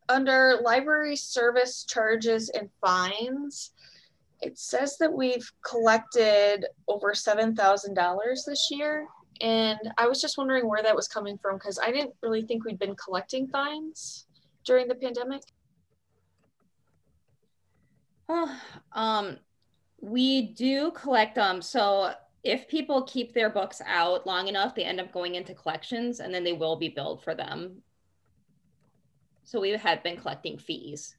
Speaker 5: Under library service charges and fines, it says that we've collected over $7,000 this year. And I was just wondering where that was coming from, because I didn't really think we'd been collecting fines during the pandemic.
Speaker 10: We do collect them. So if people keep their books out long enough, they end up going into collections, and then they will be billed for them. So we have been collecting fees.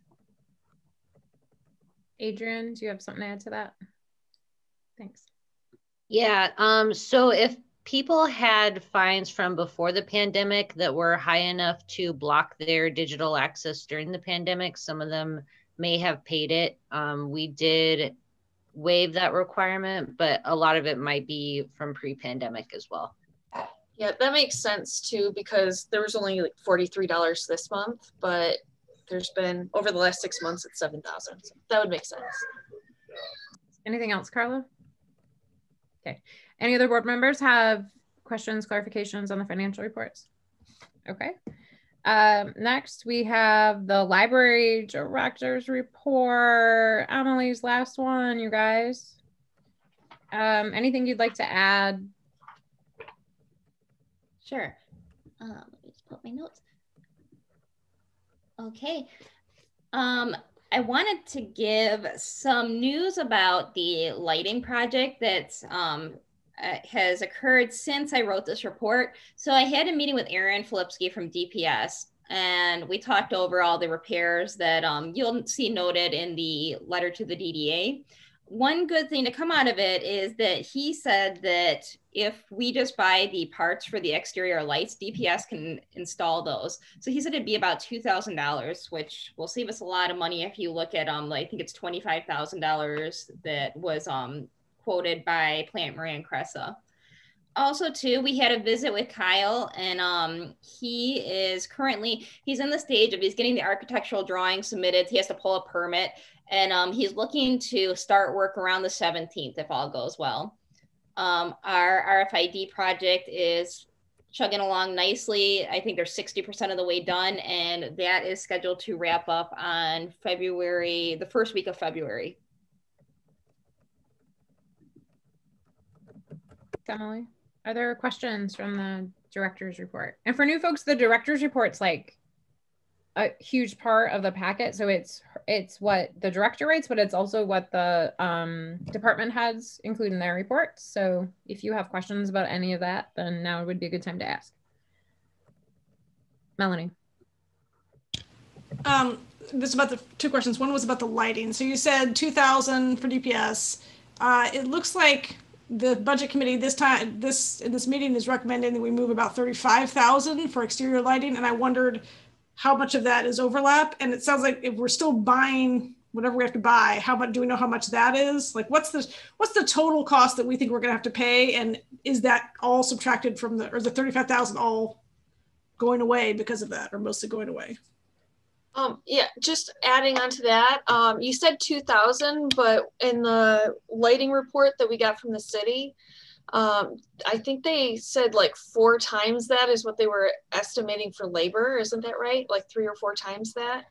Speaker 1: Adrian, do you have something to add to that? Thanks.
Speaker 8: Yeah, so if people had fines from before the pandemic that were high enough to block their digital access during the pandemic, some of them may have paid it. We did waive that requirement, but a lot of it might be from pre-pandemic as well.
Speaker 5: Yeah, that makes sense too, because there was only like $43 this month, but there's been over the last 6 months, it's 7,000. So that would make sense.
Speaker 1: Anything else, Carla? Okay. Any other board members have questions, clarifications on the financial reports? Okay. Next, we have the library director's report. Emily's last one, you guys. Anything you'd like to add?
Speaker 10: Sure. Let me just put my notes. Okay. I wanted to give some news about the lighting project that's has occurred since I wrote this report. So I had a meeting with Aaron Filipski from DPS, and we talked over all the repairs that you'll see noted in the letter to the DDA. One good thing to come out of it is that he said that if we just buy the parts for the exterior lights, DPS can install those. So he said it'd be about $2,000, which will save us a lot of money if you look at, I think it's $25,000 that was quoted by Plant Moran Cressa. Also, too, we had a visit with Kyle, and he's in the stage of he's getting the architectural drawing submitted. He has to pull a permit, and he's looking to start work around the 17th if all goes well. Our RFID project is chugging along nicely. I think they're 60% of the way done, and that is scheduled to wrap up on the first week of February.
Speaker 1: Emily, are there questions from the director's report? And for new folks, the director's report's like a huge part of the packet. So it's what the director writes, but it's also what the department heads include in their reports. So if you have questions about any of that, then now would be a good time to ask. Melanie.
Speaker 2: This is about the two questions. One was about the lighting. So you said 2,000 for DPS. It looks like the budget committee in this meeting is recommending that we move about 35,000 for exterior lighting, and I wondered how much of that is overlap. And it sounds like if we're still buying whatever we have to buy, how much do we know how much that is? Like, what's the total cost that we think we're going to have to pay, and is that all subtracted from the 35,000 all going away because of that, or mostly going away?
Speaker 5: Yeah, just adding on to that, you said 2,000, but in the lighting report that we got from the city, I think they said like 4 times that is what they were estimating for labor. Isn't that right? Like 3 or 4 times that.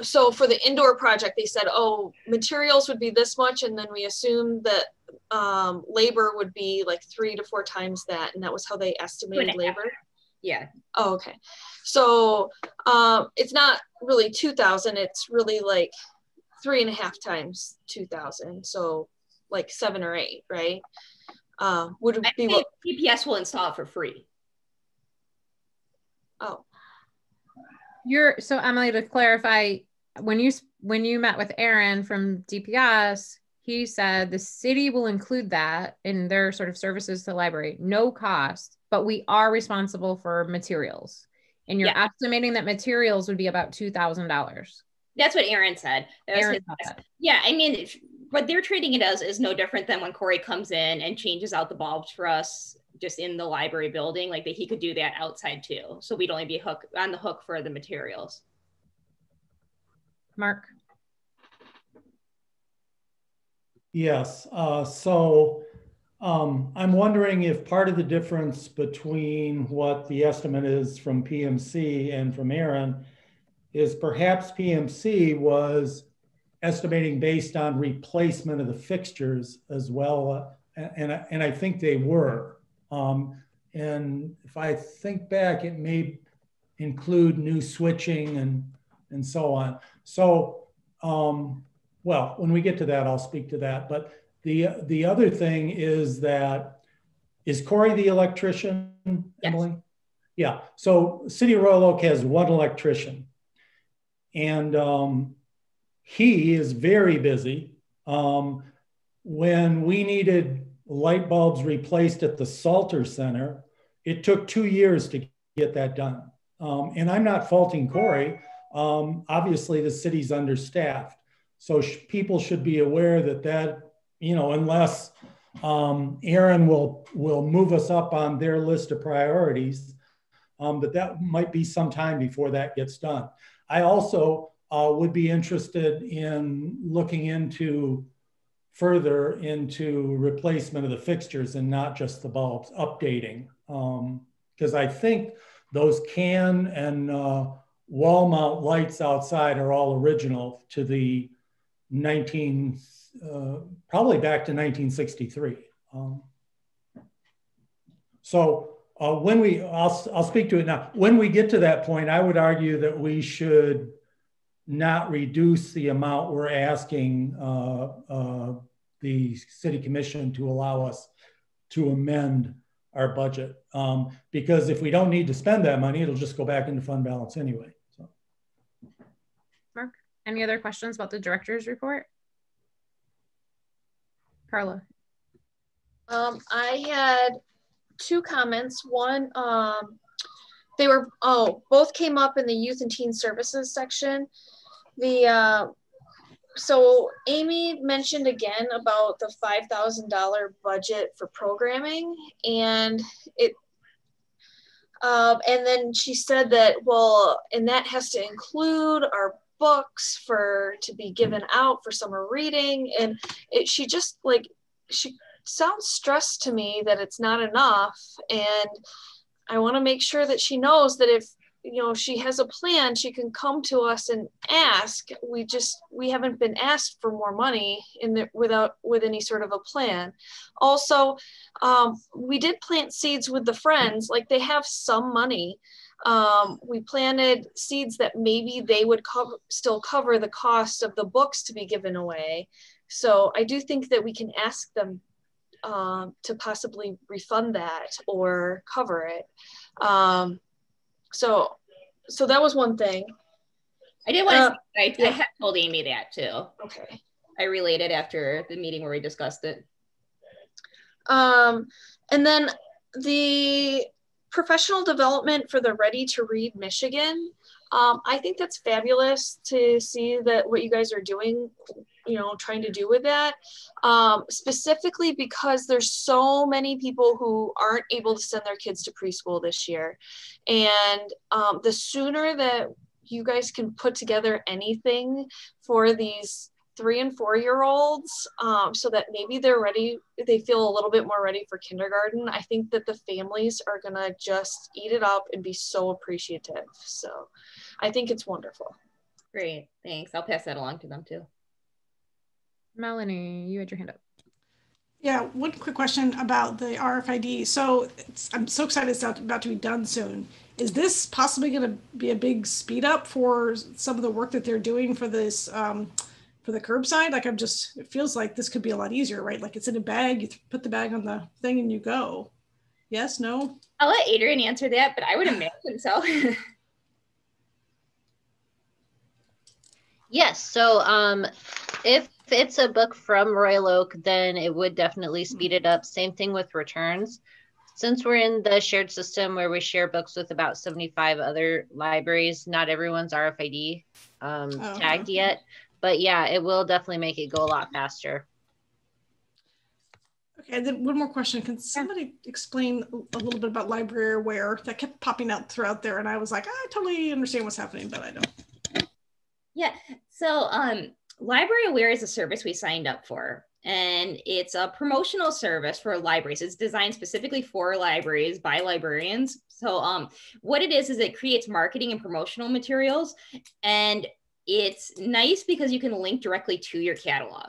Speaker 5: So for the indoor project, they said, oh, materials would be this much, and then we assumed that labor would be like 3 to 4 times that, and that was how they estimated labor.
Speaker 10: Yeah.
Speaker 5: Oh, okay. So it's not really 2,000. It's really like 3.5 times 2,000. So like 7 or 8, right? Would it be what
Speaker 10: DPS will install it for free?
Speaker 5: Oh.
Speaker 1: So Emily, to clarify, when you met with Aaron from DPS, he said the city will include that in their sort of services to the library, no cost, but we are responsible for materials. And you're estimating that materials would be about $2,000.
Speaker 10: That's what Aaron said. Yeah, I mean, what they're treating it as is no different than when Corey comes in and changes out the bulbs for us just in the library building, like that he could do that outside too. So we'd only be on the hook for the materials.
Speaker 1: Mark?
Speaker 9: Yes, so I'm wondering if part of the difference between what the estimate is from PMC and from Aaron is perhaps PMC was estimating based on replacement of the fixtures as well, and I think they were. And if I think back, it may include new switching and so on. So, well, when we get to that, I'll speak to that. But the other thing is that, is Corey the electrician, Emily? Yes. Yeah, so City of Royal Oak has 1 electrician, and he is very busy. When we needed light bulbs replaced at the Salter Center, it took 2 years to get that done. And I'm not faulting Corey. Obviously, the city's understaffed. So people should be aware that, unless Aaron will move us up on their list of priorities, but that might be some time before that gets done. I also would be interested in looking into further into replacement of the fixtures and not just the bulbs, updating. Because I think those can and wall mount lights outside are all original to the probably back to 1963. I'll speak to it now. When we get to that point, I would argue that we should not reduce the amount we're asking the city commission to allow us to amend our budget. Because if we don't need to spend that money, it'll just go back into fund balance anyway. So.
Speaker 1: Mark, any other questions about the director's report? Carla.
Speaker 5: I had two comments. One, both came up in the youth and teen services section. So Amy mentioned again about the $5,000 budget for programming, and and then she said that, well, and that has to include our books to be given out for summer reading, and she sounds stressed to me that it's not enough, and I want to make sure that she knows that if she has a plan, she can come to us and ask. We haven't been asked for more money with any sort of a plan. Also, we did plant seeds with the Friends, like they have some money. We planted seeds that maybe they would still cover the cost of the books to be given away. So I do think that we can ask them to possibly refund that or cover it. So that was one thing.
Speaker 10: I did want to say, I had told Amy that too.
Speaker 5: Okay.
Speaker 10: I relayed it after the meeting where we discussed it.
Speaker 5: And then the professional development for the Ready to Read Michigan. I think that's fabulous to see that what you guys are doing, trying to do with that, specifically because there's so many people who aren't able to send their kids to preschool this year. And the sooner that you guys can put together anything for these 3 and 4 year olds, so that maybe they feel a little bit more ready for kindergarten, I think that the families are gonna just eat it up and be so appreciative. So I think it's wonderful.
Speaker 10: Great, thanks. I'll pass that along to them too.
Speaker 1: Melanie, you had your hand up.
Speaker 2: Yeah, one quick question about the RFID. So I'm so excited it's about to be done soon. Is this possibly going to be a big speed up for some of the work that they're doing for this, for the curbside? Like it feels like this could be a lot easier, right? Like it's in a bag, you put the bag on the thing and you go. Yes, no?
Speaker 10: I'll let Adrian answer that, but I would imagine so.
Speaker 8: Yes, so if it's a book from Royal Oak, then it would definitely speed it up. Same thing with returns. Since we're in the shared system where we share books with about 75 other libraries, not everyone's RFID tagged yet. But yeah, it will definitely make it go a lot faster.
Speaker 2: Okay, and then one more question. Can somebody explain a little bit about Library Aware? That kept popping out throughout there, and I was like, I totally understand what's happening, but I don't.
Speaker 10: Yeah, so Library Aware is a service we signed up for, and it's a promotional service for libraries. It's designed specifically for libraries by librarians. So what it is it creates marketing and promotional materials, and it's nice because you can link directly to your catalog.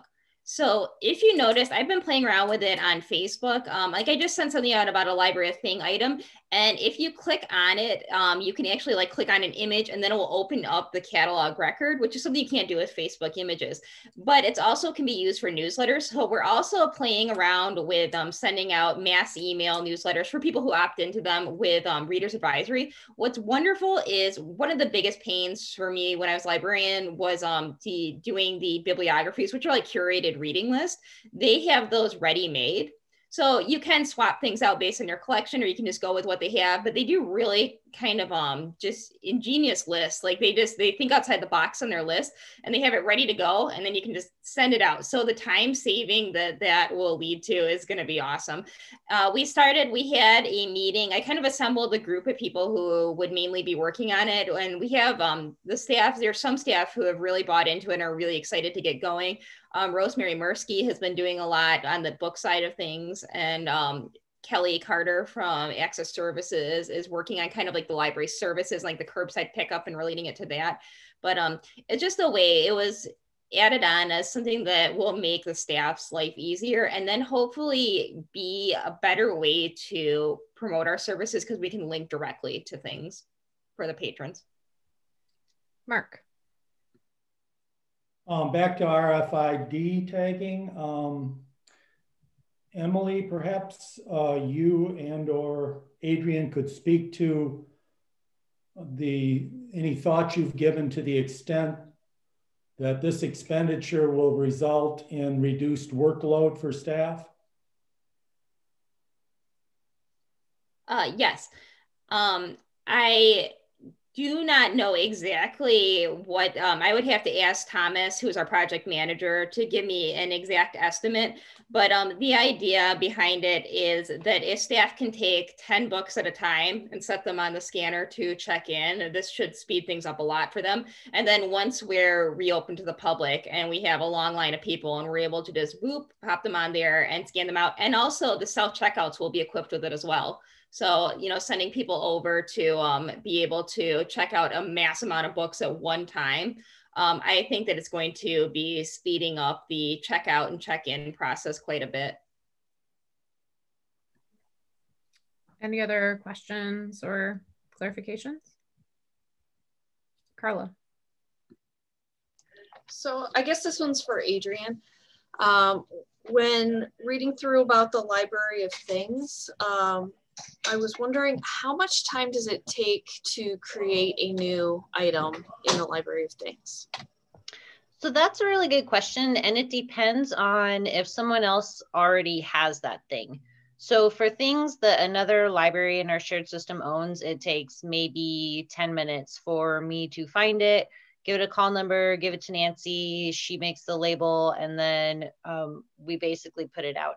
Speaker 10: So if you notice, I've been playing around with it on Facebook. Like I just sent something out about a library thing item. And if you click on it, you can actually like click on an image and then it will open up the catalog record, which is something you can't do with Facebook images. But it's also can be used for newsletters. So we're also playing around with sending out mass email newsletters for people who opt into them with Reader's Advisory. What's wonderful is one of the biggest pains for me when I was a librarian was doing the bibliographies, which are like curated reading list. They have those ready-made. So you can swap things out based on your collection, or you can just go with what they have, but they do really kind of just ingenious lists. Like they think outside the box on their list, and they have it ready to go, and then you can just send it out. So the time saving that will lead to is going to be awesome. We had a meeting. I kind of assembled a group of people who would mainly be working on it, and we have the staff. There's some staff who have really bought into it and are really excited to get going. Rosemary Mursky has been doing a lot on the book side of things, and Kelly Carter from Access Services is working on kind of like the library services, like the curbside pickup and relating it to that. But it's just a way it was added on as something that will make the staff's life easier, and then hopefully be a better way to promote our services because we can link directly to things for the patrons.
Speaker 1: Mark.
Speaker 9: Back to RFID tagging. Emily, perhaps you and or Adrian could speak to any thoughts you've given to the extent that this expenditure will result in reduced workload for staff?
Speaker 10: Yes. I do not know exactly what, I would have to ask Thomas, who's our project manager, to give me an exact estimate. But the idea behind it is that if staff can take 10 books at a time and set them on the scanner to check in, this should speed things up a lot for them. And then once we're reopened to the public and we have a long line of people and we're able to just boop, pop them on there and scan them out. And also the self-checkouts will be equipped with it as well. So, sending people over to be able to check out a mass amount of books at one time. I think that it's going to be speeding up the checkout and check-in process quite a bit.
Speaker 1: Any other questions or clarifications? Carla.
Speaker 5: So I guess this one's for Adrian. When reading through about the Library of Things, I was wondering how much time does it take to create a new item in the Library of Things?
Speaker 8: So that's a really good question. And it depends on if someone else already has that thing. So for things that another library in our shared system owns, it takes maybe 10 minutes for me to find it, give it a call number, give it to Nancy, she makes the label, and then we basically put it out.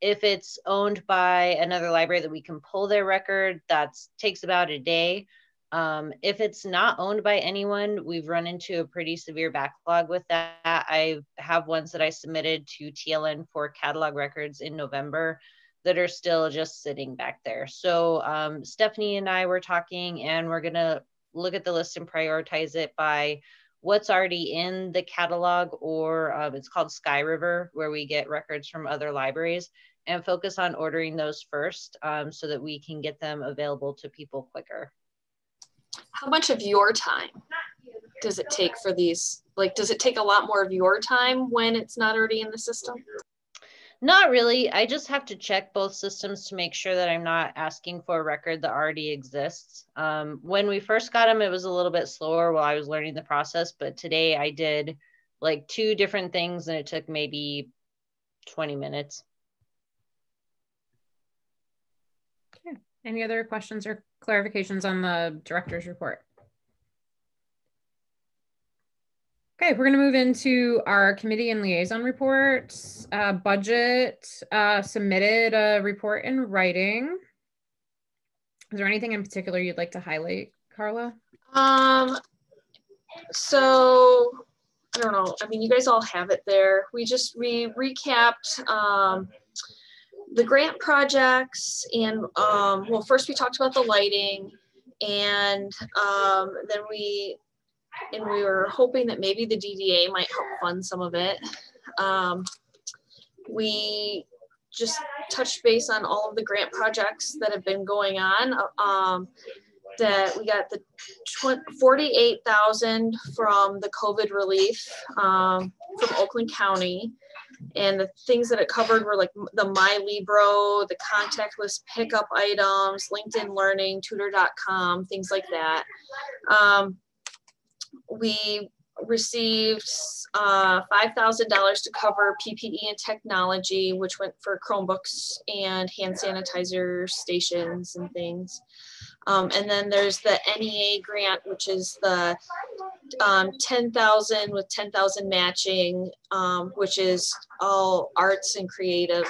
Speaker 8: If it's owned by another library that we can pull their record, that takes about a day. If it's not owned by anyone, we've run into a pretty severe backlog with that. I have ones that I submitted to TLN for catalog records in November that are still just sitting back there. So Stephanie and I were talking, and we're gonna look at the list and prioritize it by what's already in the catalog, or it's called Sky River, where we get records from other libraries, and focus on ordering those first so that we can get them available to people quicker.
Speaker 5: How much of your time does it take for these? Like, does it take a lot more of your time when it's not already in the system?
Speaker 8: Not really. I just have to check both systems to make sure that I'm not asking for a record that already exists. When we first got them, it was a little bit slower while I was learning the process, but today I did like 2 different things and it took maybe 20 minutes.
Speaker 1: Okay. Any other questions or clarifications on the director's report? Okay, we're going to move into our committee and liaison reports. Budget submitted a report in writing. Is there anything in particular you'd like to highlight, Carla?
Speaker 5: So I don't know. I mean, you guys all have it there. We recapped the grant projects, and well, first we talked about the lighting, and then we were hoping that maybe the DDA might help fund some of it. We just touched base on all of the grant projects that have been going on. That we got the 48,000 from the COVID relief from Oakland County. And the things that it covered were like the MyLibro, the contactless pickup items, LinkedIn Learning, Tutor.com, things like that. We received $5,000 to cover PPE and technology, which went for Chromebooks and hand sanitizer stations and things. And then there's the NEA grant, which is the 10,000 with 10,000 matching, which is all arts and creative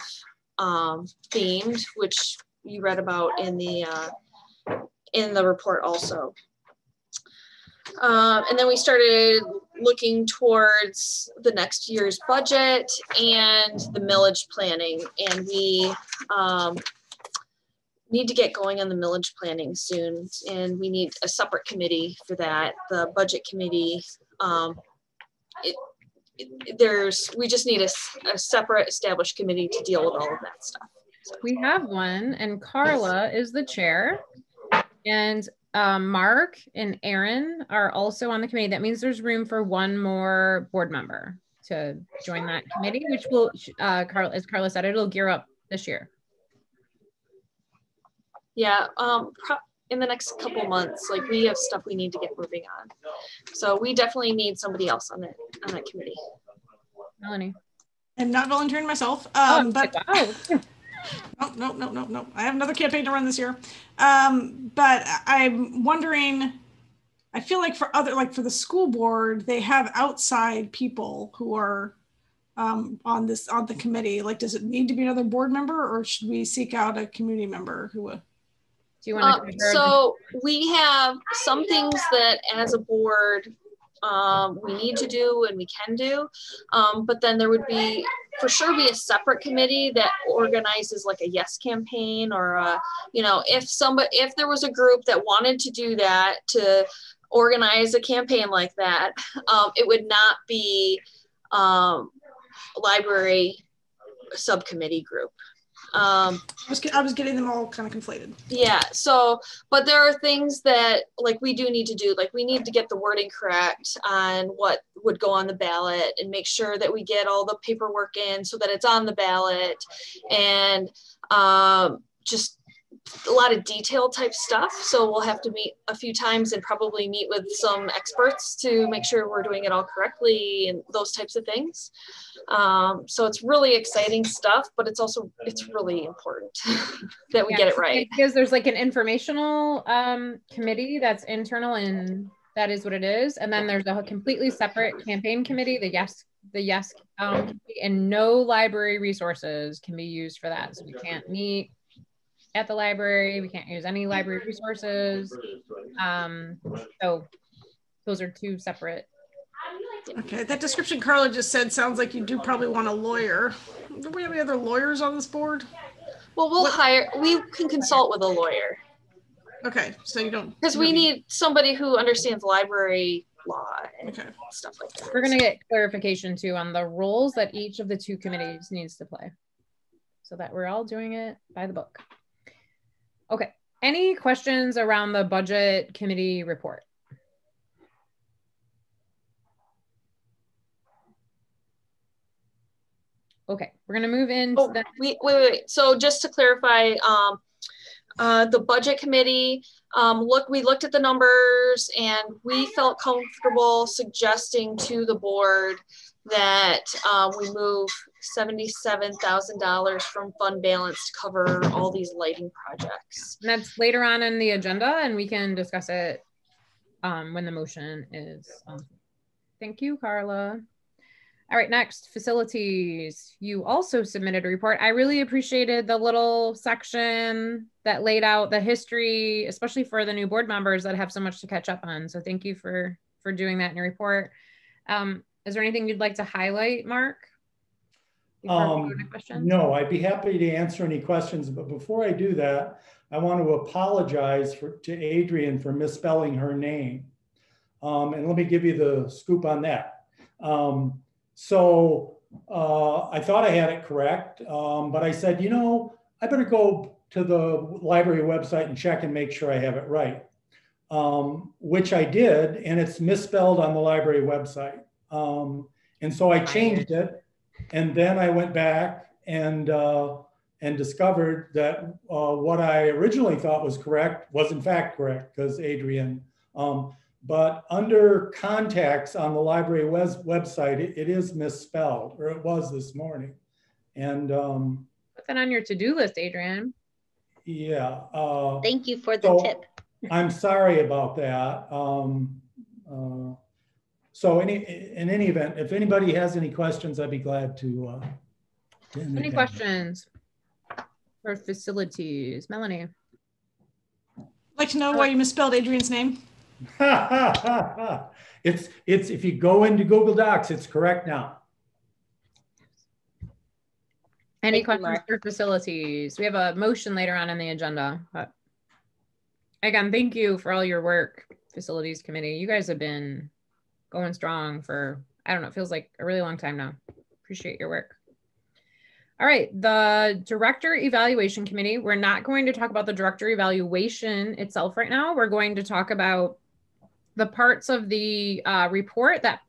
Speaker 5: themed, which you read about in the report also. And then we started looking towards the next year's budget and the millage planning, and we need to get going on the millage planning soon, and we need a separate committee for that. The budget committee, we just need a separate established committee to deal with all of that stuff. So.
Speaker 1: We have one, and Carla is the chair, and Mark and Aaron are also on the committee. That means there's room for one more board member to join that committee, which will, as Carla said, it'll gear up this year.
Speaker 5: Yeah, in the next couple months, like we have stuff we need to get moving on. So we definitely need somebody else on that committee.
Speaker 1: Melanie.
Speaker 2: I'm not volunteering myself, but
Speaker 1: wow.
Speaker 2: No. I have another campaign to run this year. But I'm wondering, I feel like for the school board, they have outside people who are on the committee. Like, does it need to be another board member, or should we seek out a community member who would?
Speaker 1: Do you want to
Speaker 5: so we have some things that as a board we need to do and we can do, but then there would be for sure be a separate committee that organizes like a yes campaign, or if there was a group that wanted to do that, to organize a campaign like that, it would not be library subcommittee group.
Speaker 2: I was getting them all kind of conflated.
Speaker 5: Yeah, so, but there are things that like we do need to do, like we need to get the wording correct on what would go on the ballot and make sure that we get all the paperwork in so that it's on the ballot, and just a lot of detail type stuff. So we'll have to meet a few times and probably meet with some experts to make sure we're doing it all correctly and those types of things. So it's really exciting stuff, but it's really important that we get it right.
Speaker 1: Because there's like an informational committee that's internal, and that is what it is. And then there's a completely separate campaign committee, the yes and no library resources can be used for that. So we can't meet at the library, we can't use any library resources. So those are two separate.
Speaker 2: Okay, that description Carla just said sounds like you do probably want a lawyer. Do we have any other lawyers on this board?
Speaker 5: Well, we can consult with a lawyer.
Speaker 2: Okay, so you don't.
Speaker 5: Because we need somebody who understands library law and stuff like that.
Speaker 1: We're going to get clarification too on the roles that each of the two committees needs to play, so that we're all doing it by the book. Okay, any questions around the budget committee report? Okay, we're gonna move into
Speaker 5: wait. So just to clarify, the budget committee, we looked at the numbers and we felt comfortable suggesting to the board that we move $77,000 from fund balance to cover all these lighting projects.
Speaker 1: And that's later on in the agenda, and we can discuss it when the motion is on. Thank you, Carla. All right, next, facilities. You also submitted a report. I really appreciated the little section that laid out the history, especially for the new board members that have so much to catch up on. So thank you for doing that in your report. Is there anything you'd like to highlight, Mark?
Speaker 9: No, I'd be happy to answer any questions, but before I do that, I want to apologize to Adrian for misspelling her name. And let me give you the scoop on that. So I thought I had it correct, but I said, I better go to the library website and check and make sure I have it right, which I did, and it's misspelled on the library website. And so I changed it, and then I went back and discovered that what I originally thought was correct was in fact correct, because Adrian. but under contacts on the library website, it is misspelled, or it was this morning. And
Speaker 1: put that on your to-do list, Adrian.
Speaker 9: Yeah.
Speaker 8: Thank you for the tip.
Speaker 9: I'm sorry about that. So in any event, if anybody has any questions, I'd be glad to
Speaker 1: any questions for facilities? Melanie.
Speaker 2: I'd like to know why you misspelled Adrian's name.
Speaker 9: It's if you go into Google Docs, it's correct now.
Speaker 1: Any questions for facilities? We have a motion later on in the agenda. But again, thank you for all your work, facilities committee. You guys have been going strong for, I don't know, it feels like a really long time now. Appreciate your work. All right, the director evaluation committee. We're not going to talk about the director evaluation itself right now. We're going to talk about the parts of the report that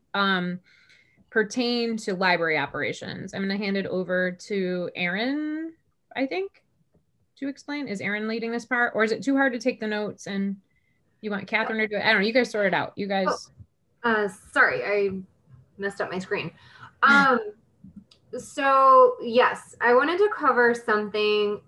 Speaker 1: pertain to library operations. I'm going to hand it over to Erin, I think, to explain. Is Erin leading this part, or is it too hard to take the notes and you want Catherine to do it? I don't know. You guys sort it out. You guys.
Speaker 3: Sorry, I messed up my screen. So yes, I wanted to cover something.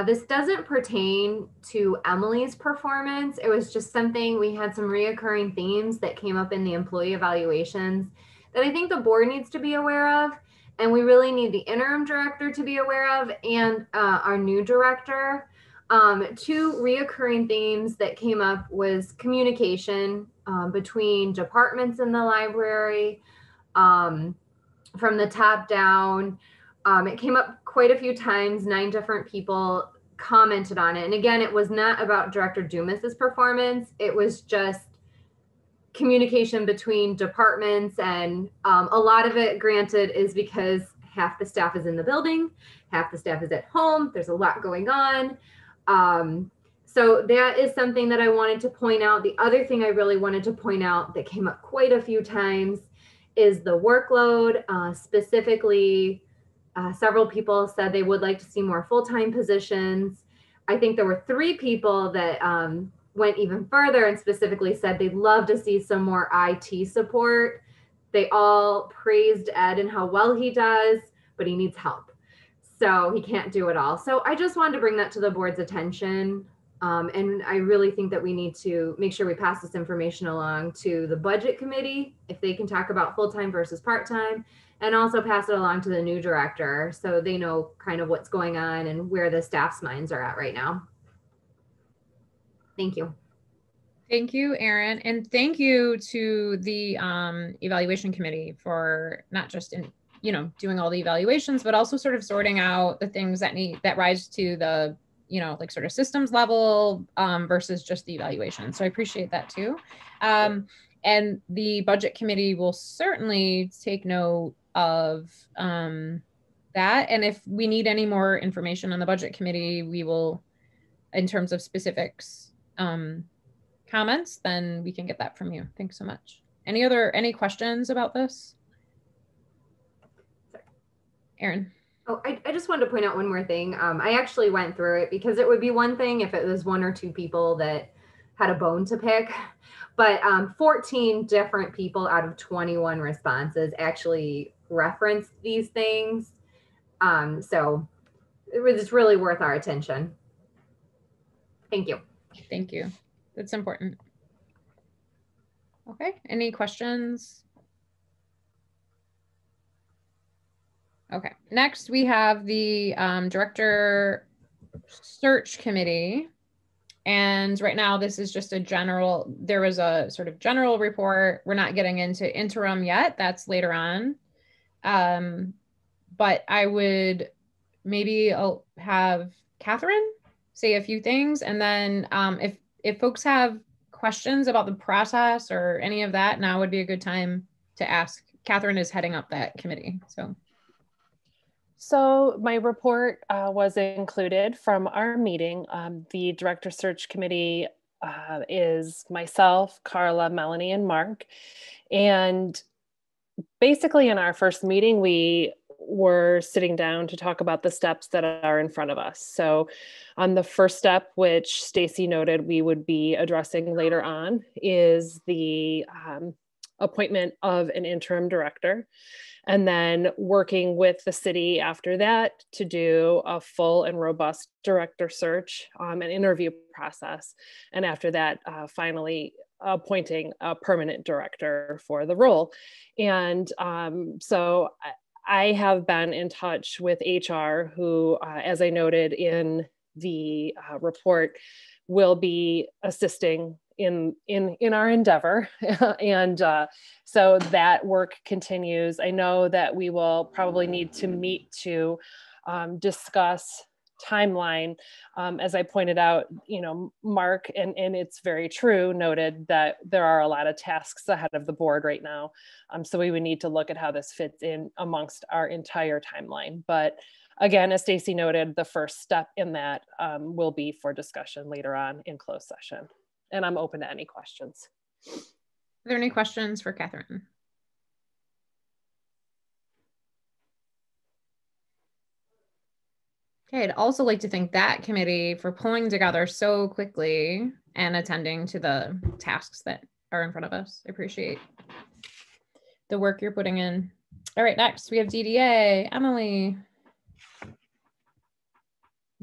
Speaker 3: This doesn't pertain to Emily's performance. It was just something, we had some reoccurring themes that came up in the employee evaluations that I think the board needs to be aware of. And we really need the interim director to be aware of, and our new director. Two reoccurring themes that came up was communication between departments in the library, from the top down. It came up quite a few times. 9 different people commented on it. And again, it was not about Director Dumas's performance. It was just communication between departments. And a lot of it, granted, is because half the staff is in the building, half the staff is at home. There's a lot going on. So that is something that I wanted to point out. The other thing I really wanted to point out that came up quite a few times is the workload. Specifically, several people said they would like to see more full-time positions. I think there were 3 people that went even further and specifically said they'd love to see some more IT support. They all praised Ed and how well he does, but he needs help. So he can't do it all. So I just wanted to bring that to the board's attention. And I really think that we need to make sure we pass this information along to the budget committee, if they can talk about full-time versus part-time, and also pass it along to the new director so they know kind of what's going on and where the staff's minds are at right now. Thank you.
Speaker 1: Thank you, Erin. And thank you to the evaluation committee for not just doing all the evaluations, but also sort of sorting out the things that rise to the like sort of systems level versus just the evaluation. So I appreciate that too. And the budget committee will certainly take note of that. And if we need any more information on the budget committee, we will, in terms of specifics, comments, then we can get that from you. Thanks so much. Any questions about this? Erin.
Speaker 3: Oh, I just wanted to point out one more thing. I actually went through it because it would be one thing if it was 1 or 2 people that had a bone to pick, but 14 different people out of 21 responses actually referenced these things. So it was really worth our attention. Thank you.
Speaker 1: Thank you. That's important. Okay, any questions? Okay, next we have the director search committee. And right now this is just there was a sort of general report. We're not getting into interim yet, that's later on. But I would maybe have Catherine say a few things. And then if folks have questions about the process or any of that, now would be a good time to ask. Catherine is heading up that committee,
Speaker 4: So my report was included from our meeting. The director search committee is myself, Carla, Melanie, and Mark. And basically in our first meeting, we we're sitting down to talk about the steps that are in front of us. So the first step, which Stacy noted we would be addressing later on, is the appointment of an interim director, and then working with the city after that to do a full and robust director search, an interview process. And after that, finally appointing a permanent director for the role. And so I have been in touch with HR, who, as I noted in the report, will be assisting in our endeavor. And so that work continues. I know that we will probably need to meet to discuss timeline. As I pointed out, Mark, and it's very true, noted that there are a lot of tasks ahead of the board right now. So we would need to look at how this fits in amongst our entire timeline. But again, as Stacy noted, the first step in that will be for discussion later on in closed session. And I'm open to any questions.
Speaker 1: Are there any questions for Catherine? Okay, I'd also like to thank that committee for pulling together so quickly and attending to the tasks that are in front of us. I appreciate the work you're putting in. All right, next we have DDA. Emily.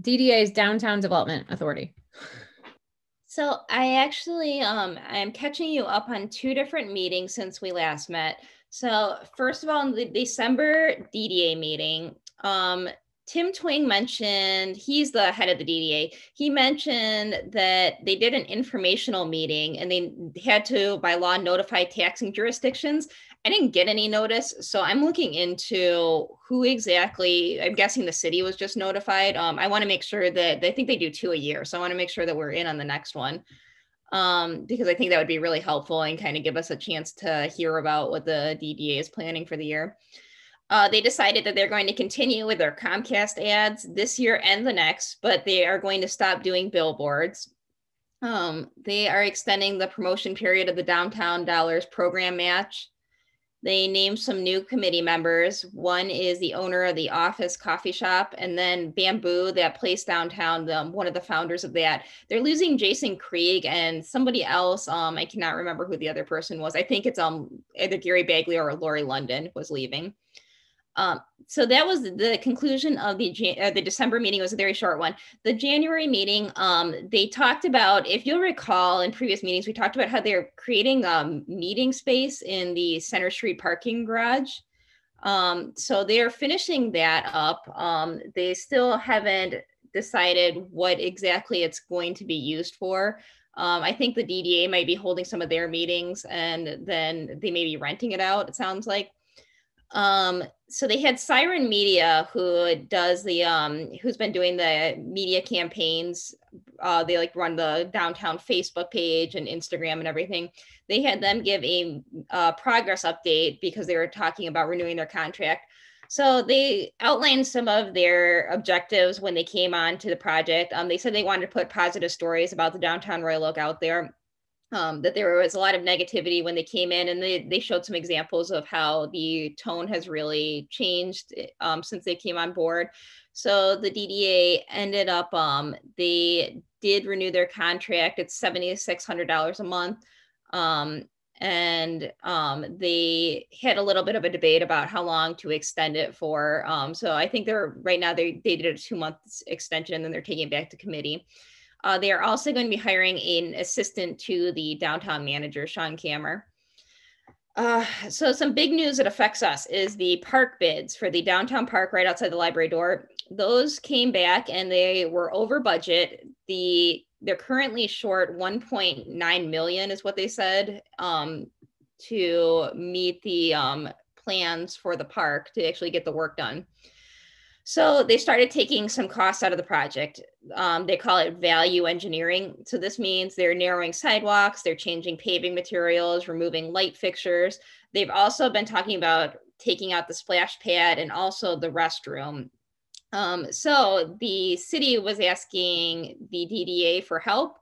Speaker 1: DDA is Downtown Development Authority.
Speaker 10: So I actually, I'm catching you up on 2 different meetings since we last met. So first of all, in the December DDA meeting, Tim Twing mentioned, he's the head of the DDA. He mentioned that they did an informational meeting and they had to, by law, notify taxing jurisdictions. I didn't get any notice. So I'm looking into who exactly, I'm guessing the city was just notified. I want to make sure that, I think they do 2 a year. So I want to make sure that we're in on the next one. Because I think that would be really helpful and kind of give us a chance to hear about what the DDA is planning for the year. They decided that they're going to continue with their Comcast ads this year and the next, but they are going to stop doing billboards. They are extending the promotion period of the Downtown Dollars program match. They named some new committee members. One is the owner of the Office Coffee Shop, and then Bamboo, that place downtown, one of the founders of that. They're losing Jason Krieg and somebody else. I cannot remember who the other person was. I think it's either Gary Bagley or Lori London was leaving. So that was the conclusion of the December meeting. It was a very short one. The January meeting, they talked about, if you'll recall in previous meetings, we talked about how they're creating meeting space in the Center Street parking garage. So they're finishing that up. They still haven't decided what exactly it's going to be used for. I think the DDA might be holding some of their meetings and then they may be renting it out, it sounds like. So they had Siren Media, who does the who's been doing the media campaigns. They like run the downtown Facebook page and Instagram and everything. They had them give a progress update because they were talking about renewing their contract. So they outlined some of their objectives when they came on to the project. They said they wanted to put positive stories about the downtown Royal Oak out there. That there was a lot of negativity when they came in, and they showed some examples of how the tone has really changed since they came on board. So the DDA ended up, they did renew their contract. It's $7,600 a month. And they had a little bit of a debate about how long to extend it for. So I think right now they did a 2-month extension and then they're taking it back to committee. They are also going to be hiring an assistant to the downtown manager, Sean Kammer. So some big news that affects us is the park bids for the downtown park right outside the library door. Those came back and they were over budget. They're currently short 1.9 million is what they said to meet the plans for the park to actually get the work done. So they started taking some costs out of the project. They call it value engineering. So this means they're narrowing sidewalks, they're changing paving materials, removing light fixtures. They've also been talking about taking out the splash pad and also the restroom. So the city was asking the DDA for help.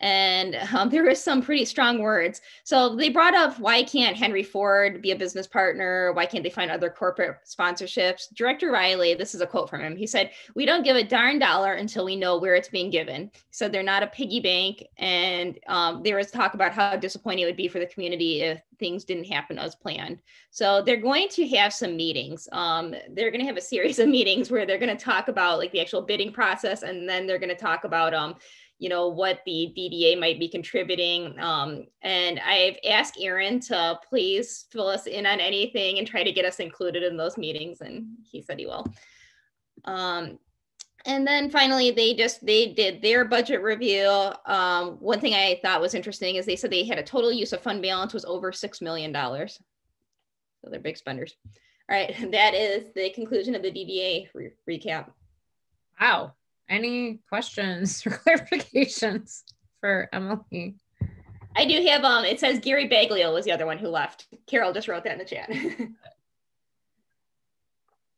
Speaker 10: And there was some pretty strong words. So they brought up, why can't Henry Ford be a business partner? Why can't they find other corporate sponsorships? Director Riley, this is a quote from him. He said, "We don't give a darn dollar until we know where it's being given." He said they're not a piggy bank. And there was talk about how disappointing it would be for the community if things didn't happen as planned. So they're going to have some meetings. They're going to have a series of meetings where they're going to talk about like the actual bidding process. And then they're going to talk about what the DDA might be contributing. And I've asked Aaron to please fill us in on anything and try to get us included in those meetings. And he said he will. And then finally, they did their budget review. One thing I thought was interesting is they said they had a total use of fund balance was over $6 million. So they're big spenders. All right, that is the conclusion of the DDA recap.
Speaker 1: Wow. Any questions or clarifications for Emily?
Speaker 10: I do have, it says Gary Baglio was the other one who left. Carol just wrote that in the chat.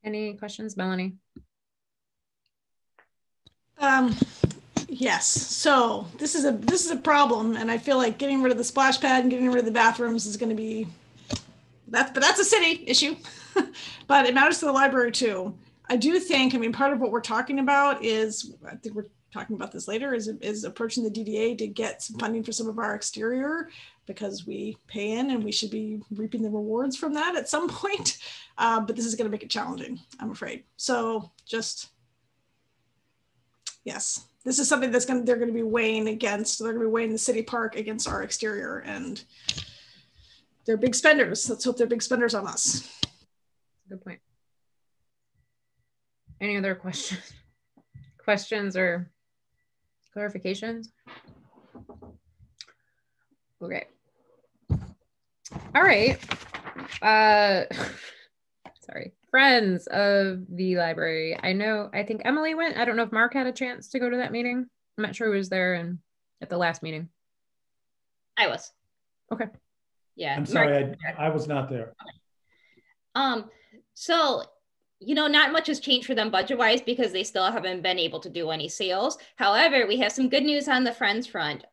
Speaker 1: Any questions, Melanie?
Speaker 2: Yes. So this is a problem, and I feel like getting rid of the splash pad and getting rid of the bathrooms is going to be that's a city issue, but it matters to the library too. I do think, part of what we're talking about is, I think we're talking about this later, is approaching the DDA to get some funding for some of our exterior, because we pay in and we should be reaping the rewards from that at some point. But this is going to make it challenging, I'm afraid. So yes, this is something they're going to be weighing against. They're going to be weighing the city park against our exterior, and they're big spenders. Let's hope they're big spenders on us.
Speaker 1: Good point. Any other questions or clarifications? Okay. All right. Sorry. Friends of the library. I think Emily went. I don't know if Mark had a chance to go to that meeting. I'm not sure who was there at the last meeting.
Speaker 10: I was.
Speaker 1: Okay.
Speaker 10: Yeah.
Speaker 9: I'm sorry, I was not there.
Speaker 10: So, not much has changed for them budget-wise because they still haven't been able to do any sales. However, we have some good news on the Friends front.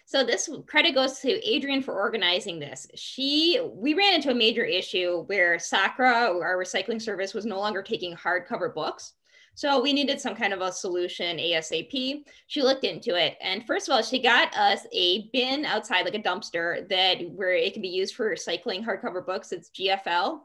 Speaker 10: So this credit goes to Adrian for organizing this. We ran into a major issue where Sakra, our recycling service, was no longer taking hardcover books. So we needed some kind of a solution ASAP. She looked into it. And first of all, she got us a bin outside, like a dumpster, where it can be used for recycling hardcover books. It's GFL.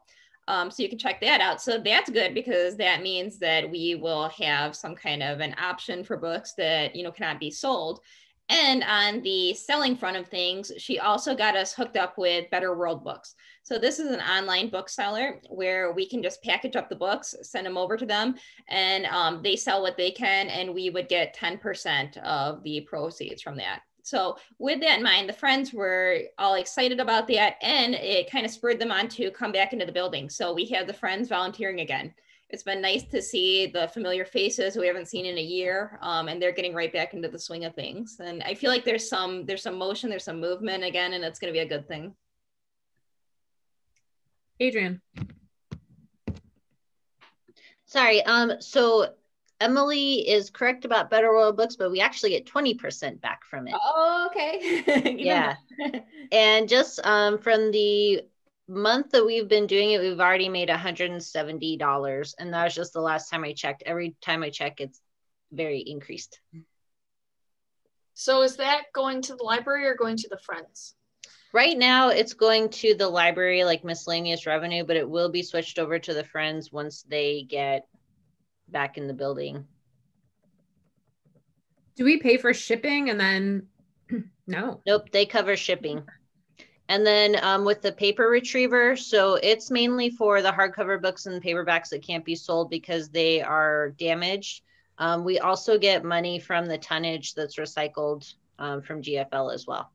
Speaker 10: So you can check that out. So that's good, because that means that we will have some kind of an option for books that, cannot be sold. And on the selling front of things, she also got us hooked up with Better World Books. So this is an online bookseller where we can just package up the books, send them over to them, and they sell what they can, and we would get 10% of the proceeds from that. So with that in mind, the friends were all excited about that, and it kind of spurred them on to come back into the building. So we have the friends volunteering again. It's been nice to see the familiar faces who we haven't seen in a year, and they're getting right back into the swing of things. And I feel like there's some motion, there's some movement again, and it's going to be a good thing.
Speaker 1: Adrian.
Speaker 8: Sorry. So Emily is correct about Better World Books, but we actually get 20% back from it.
Speaker 10: Oh, okay.
Speaker 8: Yeah. And just from the month that we've been doing it, we've already made $170. And that was just the last time I checked. Every time I check, it's very increased.
Speaker 5: So is that going to the library or going to the friends?
Speaker 8: Right now, it's going to the library, like miscellaneous revenue, but it will be switched over to the friends once they get back in the building.
Speaker 1: Do we pay for shipping and then no?
Speaker 8: Nope, they cover shipping. And then with the paper retriever, so it's mainly for the hardcover books and paperbacks that can't be sold because they are damaged. We also get money from the tonnage that's recycled from GFL as well.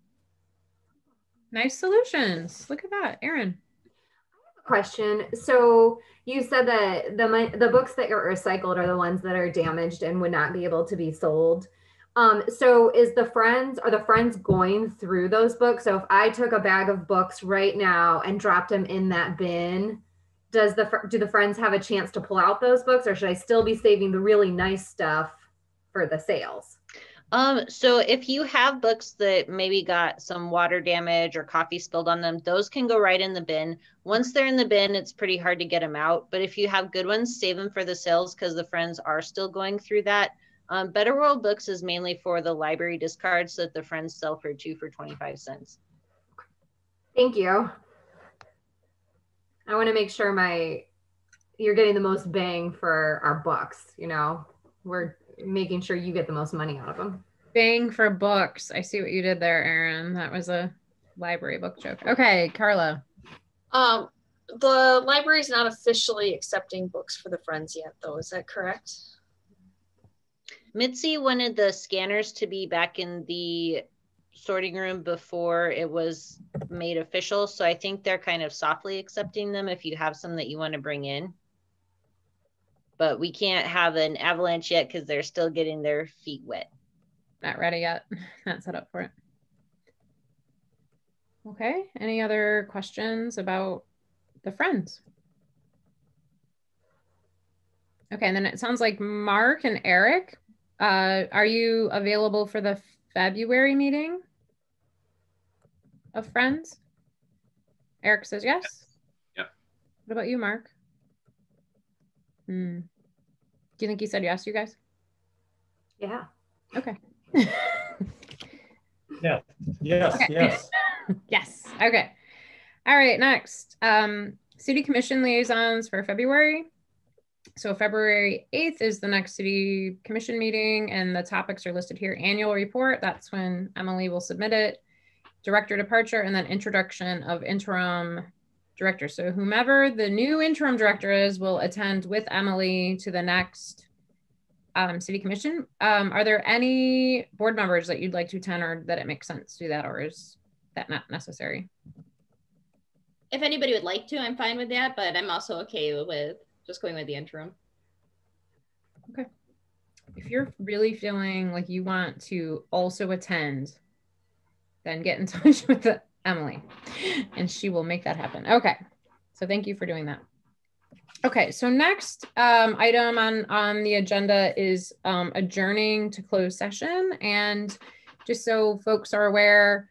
Speaker 1: Nice solutions. Look at that, Erin.
Speaker 3: Question. So you said that the books that are recycled are the ones that are damaged and would not be able to be sold. So are the friends going through those books? So if I took a bag of books right now and dropped them in that bin, do the friends have a chance to pull out those books, or should I still be saving the really nice stuff for the sales?
Speaker 8: So if you have books that maybe got some water damage or coffee spilled on them, those can go right in the bin. Once they're in the bin, it's pretty hard to get them out. But if you have good ones, save them for the sales because the friends are still going through that. Better World Books is mainly for the library discards that the friends sell for 2 for 25 cents.
Speaker 3: Thank you. I want to make sure you're getting the most bang for our books. You know, we're making sure you get the most money out of them.
Speaker 1: Bang for books. I see what you did there, Erin. That was a library book joke. Okay, Carla.
Speaker 5: The library's not officially accepting books for the friends yet, though. Is that correct?
Speaker 8: Mitzi wanted the scanners to be back in the sorting room before it was made official. So I think they're kind of softly accepting them if you have some that you want to bring in. But we can't have an avalanche yet because they're still getting their feet wet.
Speaker 1: Not ready yet. Not set up for it. Okay. Any other questions about the friends? Okay. And then it sounds like Mark and Eric, are you available for the February meeting of friends? Eric says yes.
Speaker 6: Yeah.
Speaker 1: What about you, Mark? Do you think he said yes, you guys?
Speaker 3: Yeah.
Speaker 1: Okay.
Speaker 9: Yeah. Yes.
Speaker 1: Okay.
Speaker 9: Yes.
Speaker 1: Yes. Okay. All right. Next, city commission liaisons for February. So February 8th is the next city commission meeting, and the topics are listed here. Annual report. That's when Emily will submit it. Director departure, and then introduction of interim director. So whomever the new interim director is will attend with Emily to the next city commission. Are there any board members that you'd like to attend, or that it makes sense to do that, or is that not necessary?
Speaker 10: If anybody would like to, I'm fine with that, but I'm also okay with just going with the interim.
Speaker 1: Okay. If you're really feeling like you want to also attend, then get in touch with Emily and she will make that happen. Okay. So thank you for doing that. Okay. So next item on the agenda is adjourning to closed session. And just so folks are aware,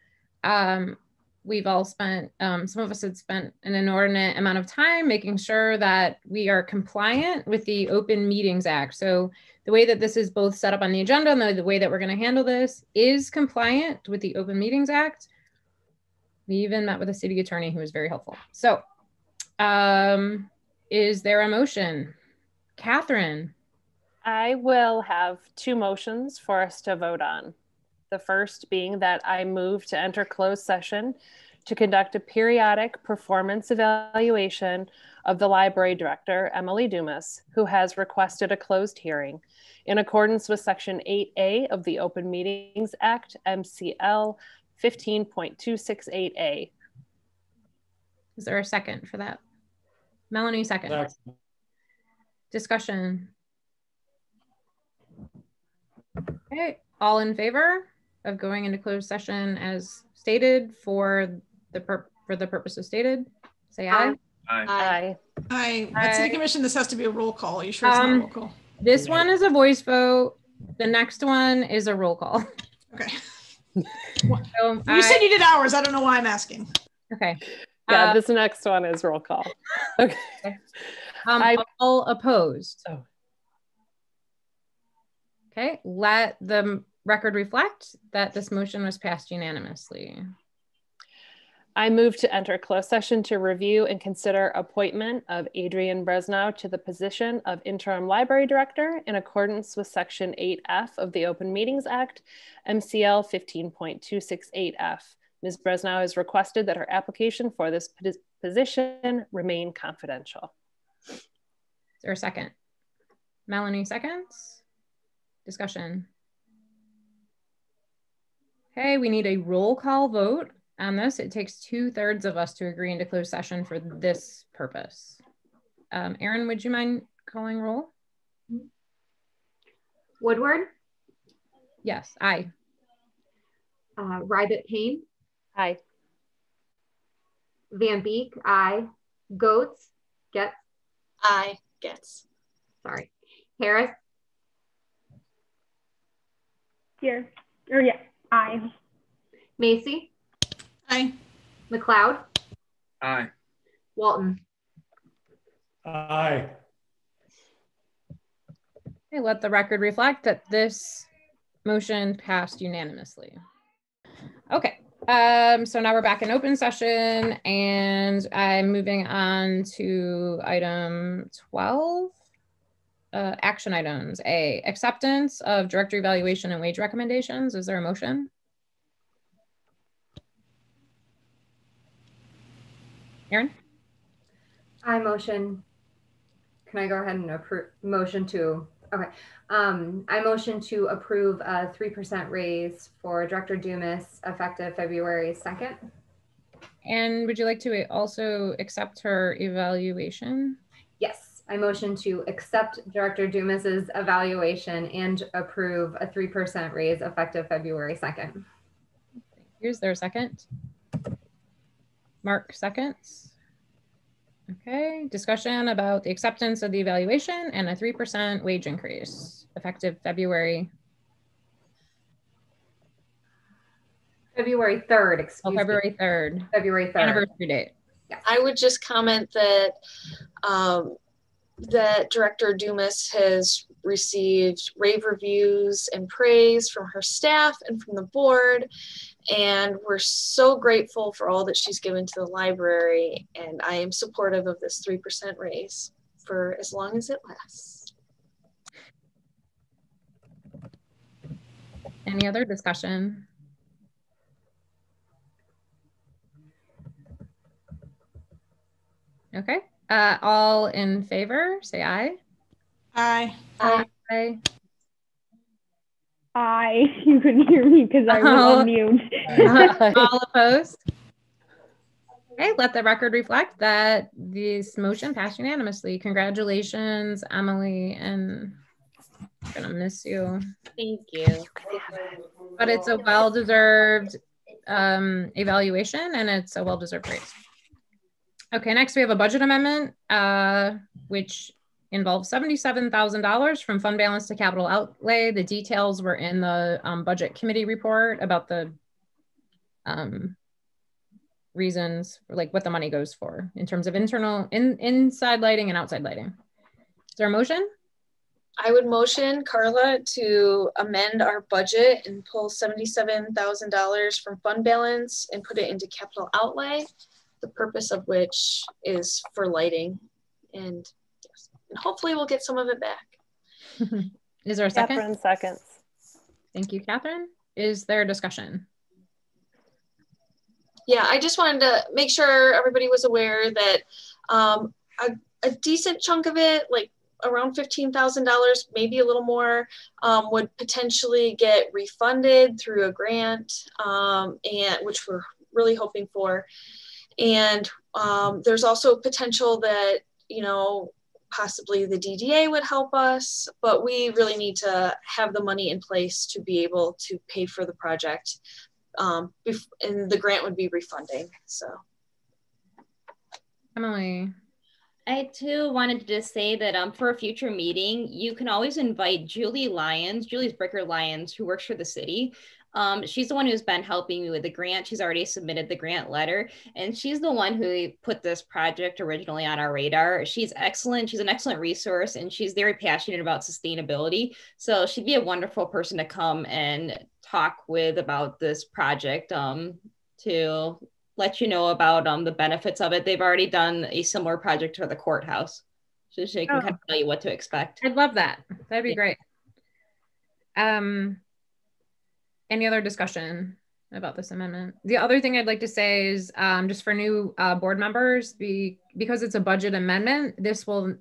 Speaker 1: we've all spent, some of us had spent an inordinate amount of time making sure that we are compliant with the Open Meetings Act. So the way that this is both set up on the agenda and the way that we're going to handle this is compliant with the Open Meetings Act. We even met with a city attorney who was very helpful. So is there a motion? Catherine.
Speaker 4: I will have 2 motions for us to vote on. The first being that I move to enter closed session to conduct a periodic performance evaluation of the library director, Emily Dumas, who has requested a closed hearing in accordance with Section 8A of the Open Meetings Act, MCL 15.268A.
Speaker 1: Is there a second for that? Melanie, second. Discussion. Okay, all in favor of going into closed session as stated for the purposes stated, say aye.
Speaker 6: Aye.
Speaker 2: Aye. At City Commission, this has to be a roll call. Are you sure it's not a roll call?
Speaker 1: This one is a voice vote. The next one is a roll call.
Speaker 2: Okay.
Speaker 1: So
Speaker 2: you said you did ours. I don't know why I'm asking.
Speaker 1: Okay.
Speaker 4: Yeah, this next one is roll call. Okay.
Speaker 1: All opposed. Oh. Okay, let the record reflect that this motion was passed unanimously.
Speaker 4: I move to enter closed session to review and consider appointment of Adrienne Bresnow to the position of interim library director in accordance with Section 8F of the Open Meetings Act, MCL 15.268F. Ms. Bresnow has requested that her application for this position remain confidential.
Speaker 1: Is there a second? Melanie seconds. Discussion. Okay, we need a roll call vote on this. It takes 2/3 of us to agree into closed session for this purpose. Erin, would you mind calling roll?
Speaker 3: Woodward?
Speaker 1: Yes, aye.
Speaker 3: Rybit Payne?
Speaker 4: Aye.
Speaker 3: Van Beek? Aye. Goetz? Getz?
Speaker 5: Aye. Getz.
Speaker 3: Sorry. Harris?
Speaker 7: Here. Or yeah, aye.
Speaker 3: Macy?
Speaker 2: Aye.
Speaker 3: McLeod?
Speaker 6: Aye.
Speaker 3: Walton?
Speaker 9: Aye.
Speaker 1: Okay, let the record reflect that this motion passed unanimously. Okay, so now we're back in open session and I'm moving on to item 12, action items. A, acceptance of director evaluation and wage recommendations. Is there a motion? Erin?
Speaker 3: I motion. Can I go ahead and approve motion to, okay. I motion to approve a 3% raise for Director Dumas effective February 2nd.
Speaker 1: And would you like to also accept her evaluation?
Speaker 3: Yes, I motion to accept Director Dumas's evaluation and approve a 3% raise effective February 2nd.
Speaker 1: Is there a second? Mark seconds. Okay, discussion about the acceptance of the evaluation and a 3% wage increase effective February
Speaker 3: 3rd, excuse me.
Speaker 1: February 3rd.
Speaker 3: February 3rd.
Speaker 1: Anniversary date.
Speaker 3: Yes.
Speaker 5: I would just comment that that Director Dumas has received rave reviews and praise from her staff and from the board. And we're so grateful for all that she's given to the library. And I am supportive of this 3% raise for as long as it lasts.
Speaker 1: Any other discussion? Okay, all in favor, say aye.
Speaker 2: Aye.
Speaker 5: Aye.
Speaker 1: Aye.
Speaker 7: Aye. You couldn't hear me because I was on mute.
Speaker 1: All opposed? Okay, let the record reflect that this motion passed unanimously. Congratulations, Emily, and I'm gonna miss you.
Speaker 8: Thank you.
Speaker 1: But it's a well-deserved evaluation and it's a well-deserved raise. Okay, next we have a budget amendment, which involves $77,000 from fund balance to capital outlay. The details were in the budget committee report about the reasons, like what the money goes for in terms of inside lighting and outside lighting. Is there a motion?
Speaker 5: I would motion Carla to amend our budget and pull $77,000 from fund balance and put it into capital outlay, the purpose of which is for lighting. And hopefully we'll get some of it back.
Speaker 1: Is there a second?
Speaker 4: Catherine seconds.
Speaker 1: Thank you, Catherine. Is there a discussion?
Speaker 5: Yeah, I just wanted to make sure everybody was aware that a decent chunk of it, like around $15,000, maybe a little more, would potentially get refunded through a grant, and which we're really hoping for. And there's also potential that, you know, possibly the DDA would help us, but we really need to have the money in place to be able to pay for the project. And the grant would be refunding, so.
Speaker 1: Emily.
Speaker 10: I too wanted to just say that for a future meeting, you can always invite Julie Bricker Lyons, who works for the city. She's the one who's been helping me with the grant. She's already submitted the grant letter, and she's the one who put this project originally on our radar. She's excellent. She's an excellent resource, and she's very passionate about sustainability. So she'd be a wonderful person to come and talk with about this project to let you know about the benefits of it. They've already done a similar project for the courthouse, so she can kind of tell you what to expect.
Speaker 1: I'd love that. That'd be great. Any other discussion about this amendment? The other thing I'd like to say is just for new board members, because it's a budget amendment, this will,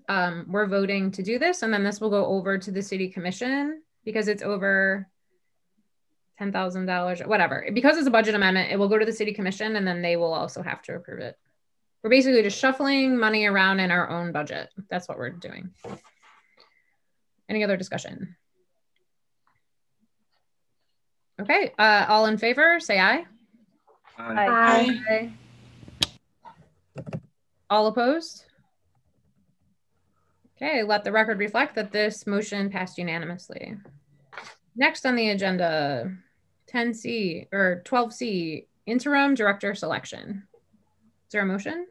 Speaker 1: we're voting to do this, and then this will go over to the city commission because it's over $10,000, whatever. Because it's a budget amendment, it will go to the city commission and then they will also have to approve it. We're basically just shuffling money around in our own budget. That's what we're doing. Any other discussion? Okay, all in favor, say aye.
Speaker 2: Aye.
Speaker 1: Aye. All opposed? Okay, let the record reflect that this motion passed unanimously. Next on the agenda, 10C or 12C, interim director selection. Is there a motion?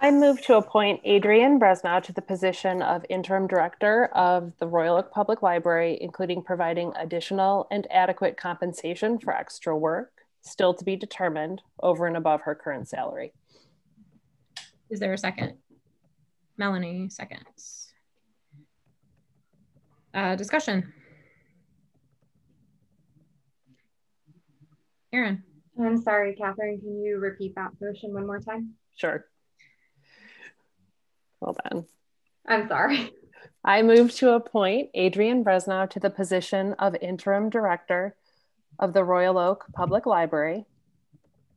Speaker 4: I move to appoint Adrienne Bresnow to the position of interim director of the Royal Oak Public Library, including providing additional and adequate compensation for extra work, still to be determined, over and above her current salary.
Speaker 1: Is there a second? Melanie, seconds. Discussion. Erin.
Speaker 3: I'm sorry, Catherine, can you repeat that motion one more time?
Speaker 4: Sure. Hold on.
Speaker 3: I'm sorry.
Speaker 4: I move to appoint Adrienne Bresnow to the position of interim director of the Royal Oak Public Library,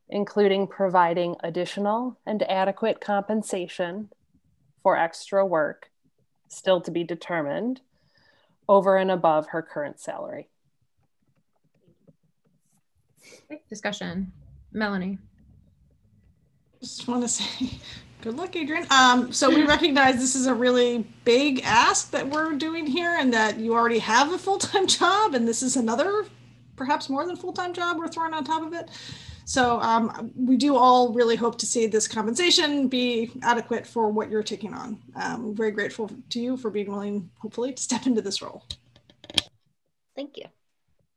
Speaker 4: including providing additional and adequate compensation for extra work, still to be determined, over and above her current salary.
Speaker 1: Discussion. Melanie.
Speaker 2: Just want to say good luck, Adrienne. So we recognize this is a really big ask that we're doing here, and that you already have a full-time job, and this is another, perhaps more than full-time job we're throwing on top of it. So we do all really hope to see this compensation be adequate for what you're taking on. I'm very grateful to you for being willing, hopefully, to step into this role.
Speaker 8: Thank you.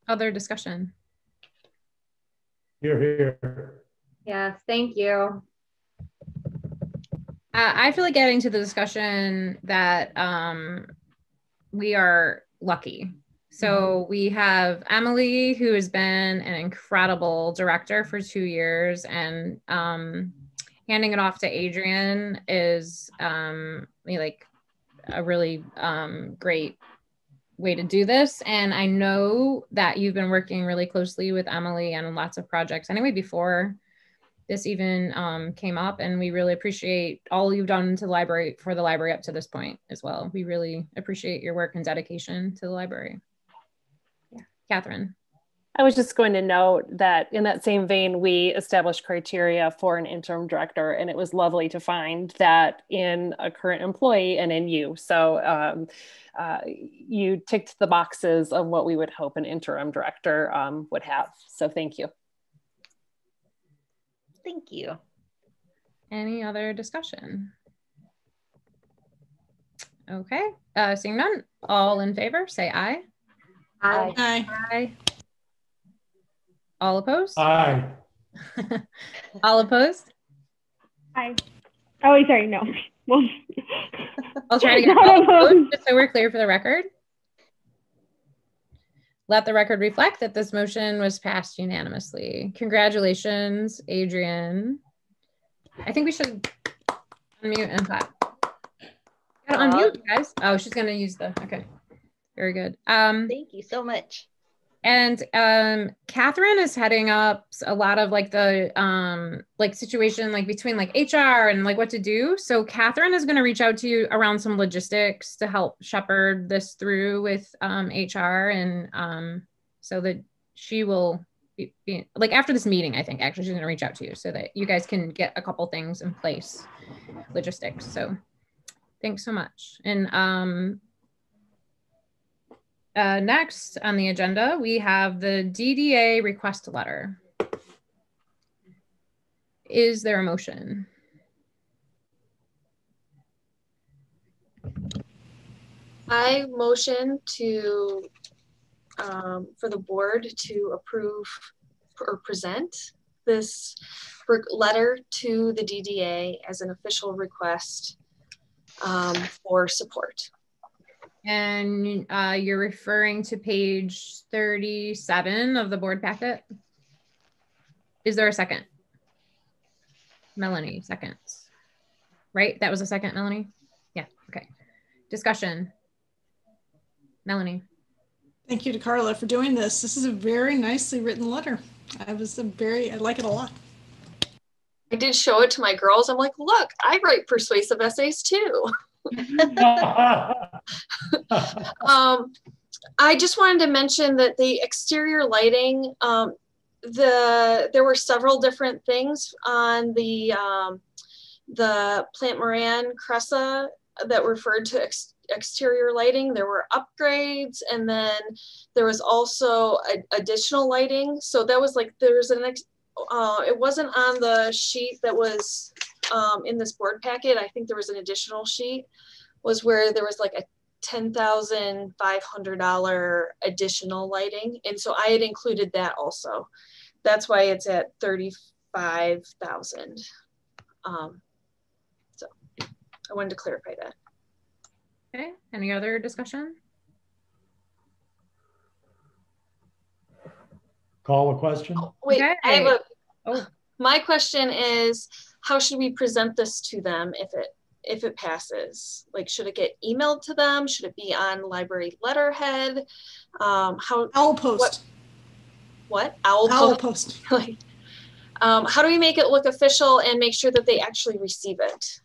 Speaker 1: Other discussion.
Speaker 9: Hear, hear.
Speaker 3: Yes, thank you.
Speaker 1: I feel like getting to the discussion that we are lucky. So we have Emily, who has been an incredible director for 2 years, and handing it off to Adrienne is like a really great way to do this. And I know that you've been working really closely with Emily on lots of projects anyway before this even came up, and we really appreciate all you've done to the library, for the library up to this point as well. We really appreciate your work and dedication to the library. Yeah. Catherine.
Speaker 4: I was just going to note that in that same vein, we established criteria for an interim director, and it was lovely to find that in a current employee and in you. So you ticked the boxes of what we would hope an interim director would have. So thank you.
Speaker 8: Thank you.
Speaker 1: Any other discussion? Okay, seeing none, all in favor, say aye.
Speaker 3: Aye.
Speaker 2: Aye.
Speaker 1: Aye. All opposed?
Speaker 9: Aye.
Speaker 1: All opposed?
Speaker 7: Aye. Oh, wait, sorry, no. Well,
Speaker 1: I'll try to get all opposed, just so we're clear for the record. Let the record reflect that this motion was passed unanimously. Congratulations, Adrienne. I think we should unmute and clap. Gotta unmute, guys. Oh, she's gonna use the, okay. Very good.
Speaker 8: Thank you so much.
Speaker 1: And Catherine is heading up a lot of like the like situation like between like HR and like what to do. So Catherine is going to reach out to you around some logistics to help shepherd this through with HR, and so that she will be like after this meeting, I think actually she's going to reach out to you so that you guys can get a couple things in place, logistics. So thanks so much. And next on the agenda, we have the DDA request letter. Is there a motion?
Speaker 5: I motion to, for the board to approve or present this letter to the DDA as an official request for support.
Speaker 1: And you're referring to page 37 of the board packet. Is there a second? Melanie, seconds. Right? That was a second, Melanie? Yeah, okay. Discussion. Melanie.
Speaker 2: Thank you to Carla for doing this. This is a very nicely written letter. I like it a lot.
Speaker 5: I did show it to my girls. I'm like, look, I write persuasive essays too. I just wanted to mention that the exterior lighting, there were several different things on the Plant Moran Cressa that referred to exterior lighting, there were upgrades, and then there was also additional lighting. So that was like, there's it wasn't on the sheet that was in this board packet. I think there was an additional sheet, was where there was like a $10,500 additional lighting. And so I had included that also. That's why it's at 35,000. So I wanted to clarify that.
Speaker 1: Okay, any other discussion?
Speaker 9: Call a question.
Speaker 5: Oh, wait,
Speaker 1: Okay.
Speaker 5: I have my question is, how should we present this to them if it passes? Like, should it get emailed to them? Should it be on library letterhead?
Speaker 2: Owl post.
Speaker 5: What?
Speaker 2: Owl post.
Speaker 5: Like, how do we make it look official and make sure that they actually receive it?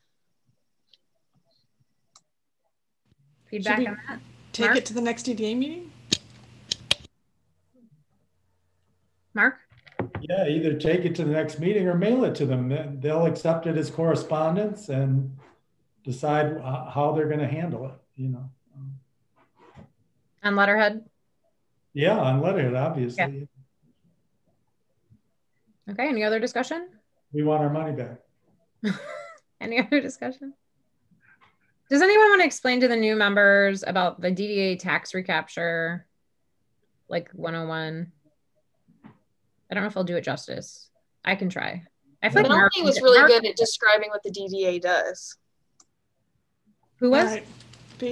Speaker 1: Feedback on that?
Speaker 2: Take it to the next DDA meeting?
Speaker 1: Mark?
Speaker 9: Yeah, either take it to the next meeting or mail it to them. They'll accept it as correspondence and decide how they're going to handle it, you know.
Speaker 1: On letterhead?
Speaker 9: Yeah, on letterhead, obviously.
Speaker 1: Yeah. Okay, any other discussion?
Speaker 9: We want our money back.
Speaker 1: Any other discussion? Does anyone want to explain to the new members about the DDA tax recapture, like 101? I don't know if I'll do it justice. I can try. I feel like
Speaker 5: Melanie was really good at describing what the DDA does.
Speaker 1: Who was?
Speaker 2: All right.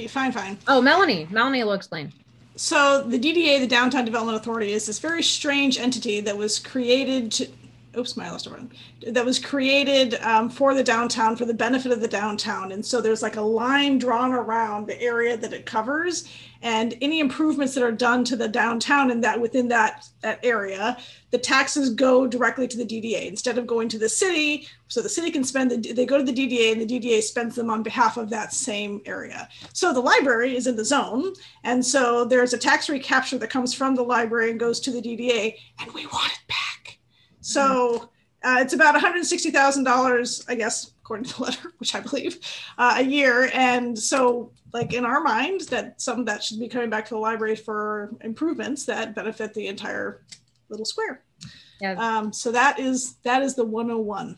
Speaker 2: Fine.
Speaker 1: Oh, Melanie. Melanie will explain.
Speaker 2: So the DDA, the Downtown Development Authority, is this very strange entity that was created to, that was created for the downtown, for the benefit of the downtown. And so there's like a line drawn around the area that it covers, and any improvements that are done to the downtown and that within that area, the taxes go directly to the DDA instead of going to the city. So the city can spend, they go to the DDA and the DDA spends them on behalf of that same area. So the library is in the zone. And so there's a tax recapture that comes from the library and goes to the DDA, and we want it back. So it's about $160,000, I guess, according to the letter, which I believe, a year. And so, like, in our mind, that some of that should be coming back to the library for improvements that benefit the entire little square.
Speaker 1: Yeah.
Speaker 2: So that is the 101.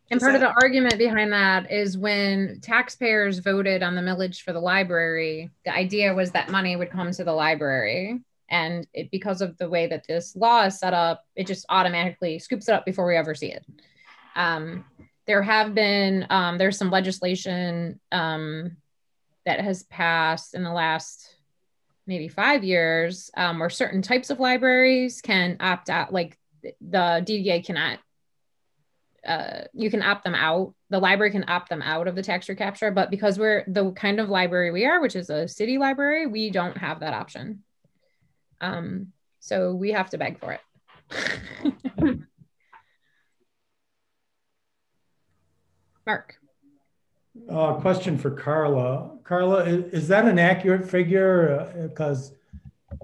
Speaker 1: And part of the argument behind that is when taxpayers voted on the millage for the library, the idea was that money would come to the library. And because of the way that this law is set up, it just automatically scoops it up before we ever see it. There have been, there's some legislation that has passed in the last maybe 5 years where certain types of libraries can opt out, like the DDA cannot, you can opt them out. The library can opt them out of the tax recapture, but because we're the kind of library we are, which is a city library, we don't have that option. So we have to beg for it. Mark.
Speaker 9: Question for Carla. Carla, is that an accurate figure? Because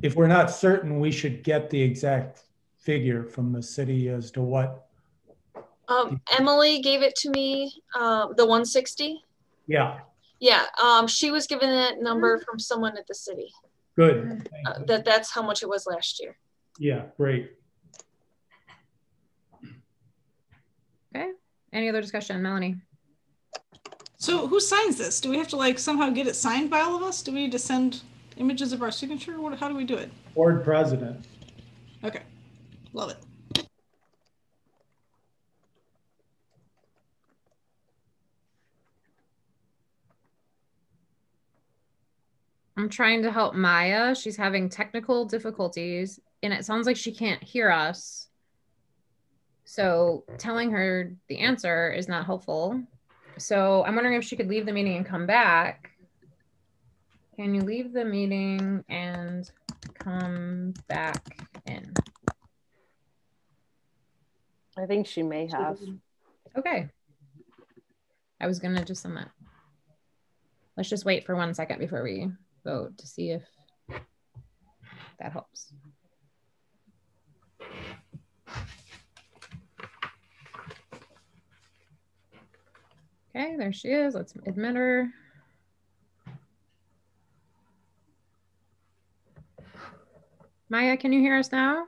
Speaker 9: if we're not certain, we should get the exact figure from the city as to what.
Speaker 5: Emily gave it to me, the 160.
Speaker 9: Yeah.
Speaker 5: Yeah, she was given that number from someone at the city.
Speaker 9: Good.
Speaker 5: That's how much it was last year.
Speaker 9: Yeah, great.
Speaker 1: Okay. Any other discussion, Melanie?
Speaker 2: So who signs this? Do we have to like somehow get it signed by all of us? Do we need to send images of our signature? How do we do it?
Speaker 9: Board president.
Speaker 2: Okay, love it.
Speaker 1: I'm trying to help Maya. She's having technical difficulties and it sounds like she can't hear us. So telling her the answer is not helpful. So I'm wondering if she could leave the meeting and come back. Can you leave the meeting and come back in?
Speaker 4: I think she may have.
Speaker 1: Okay. I was gonna just send that. Let's just wait for 1 second before we vote to see if that helps. Okay, there she is. Let's admit her. Maya, can you hear us now?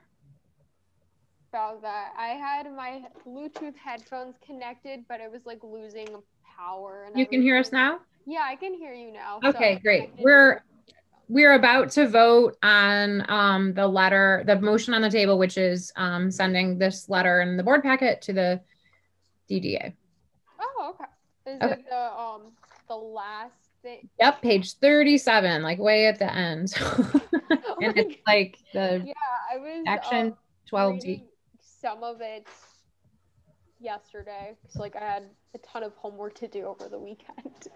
Speaker 12: About that. I had my Bluetooth headphones connected, but it was like losing power. And
Speaker 1: you can hear us now?
Speaker 12: Yeah, I can hear you now.
Speaker 1: Okay, great. We're about to vote on the motion on the table, which is sending this letter in the board packet to the DDA.
Speaker 12: Oh, okay. Is it the last thing?
Speaker 1: Yep, page 37, like way at the end. And it's like the
Speaker 12: I was
Speaker 1: action 12D.
Speaker 12: reading some of it yesterday because like I had a ton of homework to do over the weekend.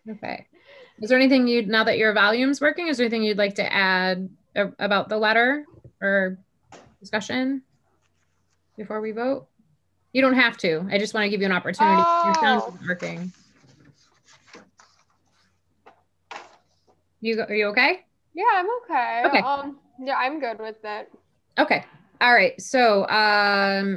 Speaker 1: Okay. Is there anything now that your volume's working, is there anything you'd like to add about the letter or discussion before we vote? You don't have to. I just want to give you an opportunity. Your sound isn't working. Are you okay?
Speaker 12: Yeah, I'm okay.
Speaker 1: Okay.
Speaker 12: Yeah, I'm good with it.
Speaker 1: Okay. All right. So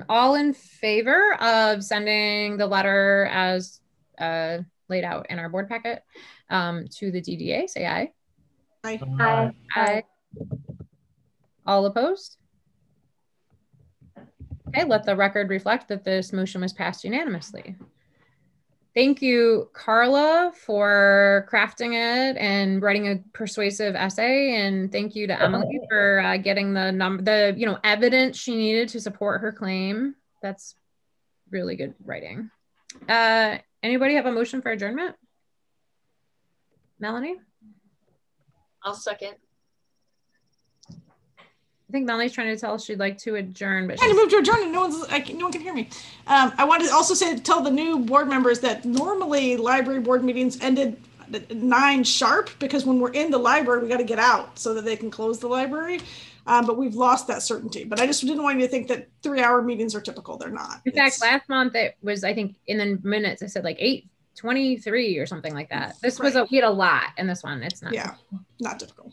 Speaker 1: all in favor of sending the letter as laid out in our board packet to the DDA, say aye.
Speaker 2: Aye.
Speaker 1: Aye. Aye. All opposed? Okay, let the record reflect that this motion was passed unanimously. Thank you, Carla, for crafting it and writing a persuasive essay. And thank you to Emily for getting the evidence she needed to support her claim. That's really good writing. Anybody have a motion for adjournment? Melanie?
Speaker 5: I'll second.
Speaker 1: I think Melanie's trying to tell us she'd like to adjourn, but
Speaker 2: I'm trying to move to adjourn and no one can hear me. I wanted to also tell the new board members that normally library board meetings ended at 9 sharp because when we're in the library, we got to get out so that they can close the library. But we've lost that certainty. But I just didn't want you to think that 3-hour meetings are typical. They're not.
Speaker 1: In fact, last month it was, I think in the minutes, I said like 8:23 or something like that. This was we had a lot in this one. It's not.
Speaker 2: Yeah, not typical.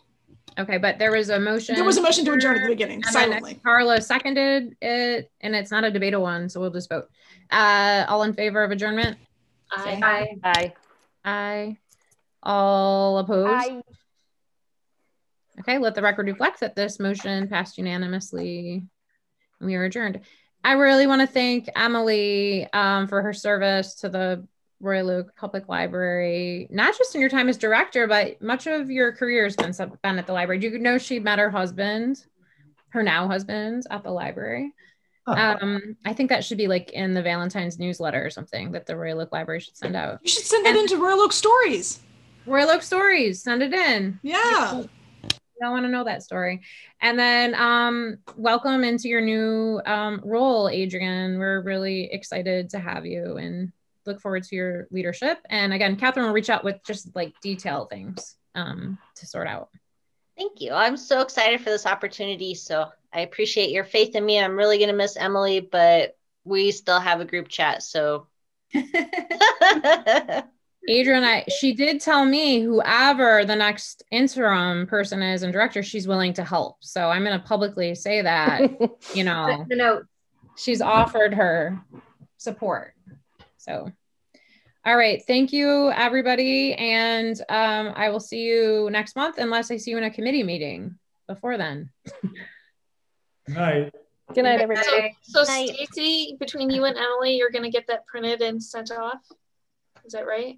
Speaker 1: Okay, but there was a motion.
Speaker 2: There was a motion to adjourn at the beginning, silently.
Speaker 1: Carla seconded it, and it's not a debatable one, so we'll just vote. All in favor of adjournment?
Speaker 5: Aye.
Speaker 1: Aye. Aye. Aye. All opposed?
Speaker 12: Aye.
Speaker 1: Okay, let the record reflect that this motion passed unanimously. We are adjourned. I really want to thank Emily for her service to the Royal Oak Public Library, not just in your time as director, but much of your career has been at the library. Do you know she met her husband, her now husband, at the library? I think that should be like in the Valentine's newsletter or something that the Royal Oak Library should send out.
Speaker 2: You should send that into Royal Oak Stories.
Speaker 1: Royal Oak Stories, send it in.
Speaker 2: Yeah.
Speaker 1: I want to know that story. And then welcome into your new role, Adrian. We're really excited to have you and look forward to your leadership. And again, Catherine will reach out with just like detailed things to sort out.
Speaker 8: Thank you. I'm so excited for this opportunity. So I appreciate your faith in me. I'm really going to miss Emily, but we still have a group chat. So
Speaker 1: Adrian, she did tell me whoever the next interim person is and director, she's willing to help. So I'm going to publicly say that, you know,
Speaker 3: the note.
Speaker 1: She's offered her support. So, all right. Thank you, everybody. And I will see you next month, unless I see you in a committee meeting before then.
Speaker 9: Good night.
Speaker 4: Good night, everybody.
Speaker 5: So Stacy, between you and Emily, you're going to get that printed and sent off. Is that right?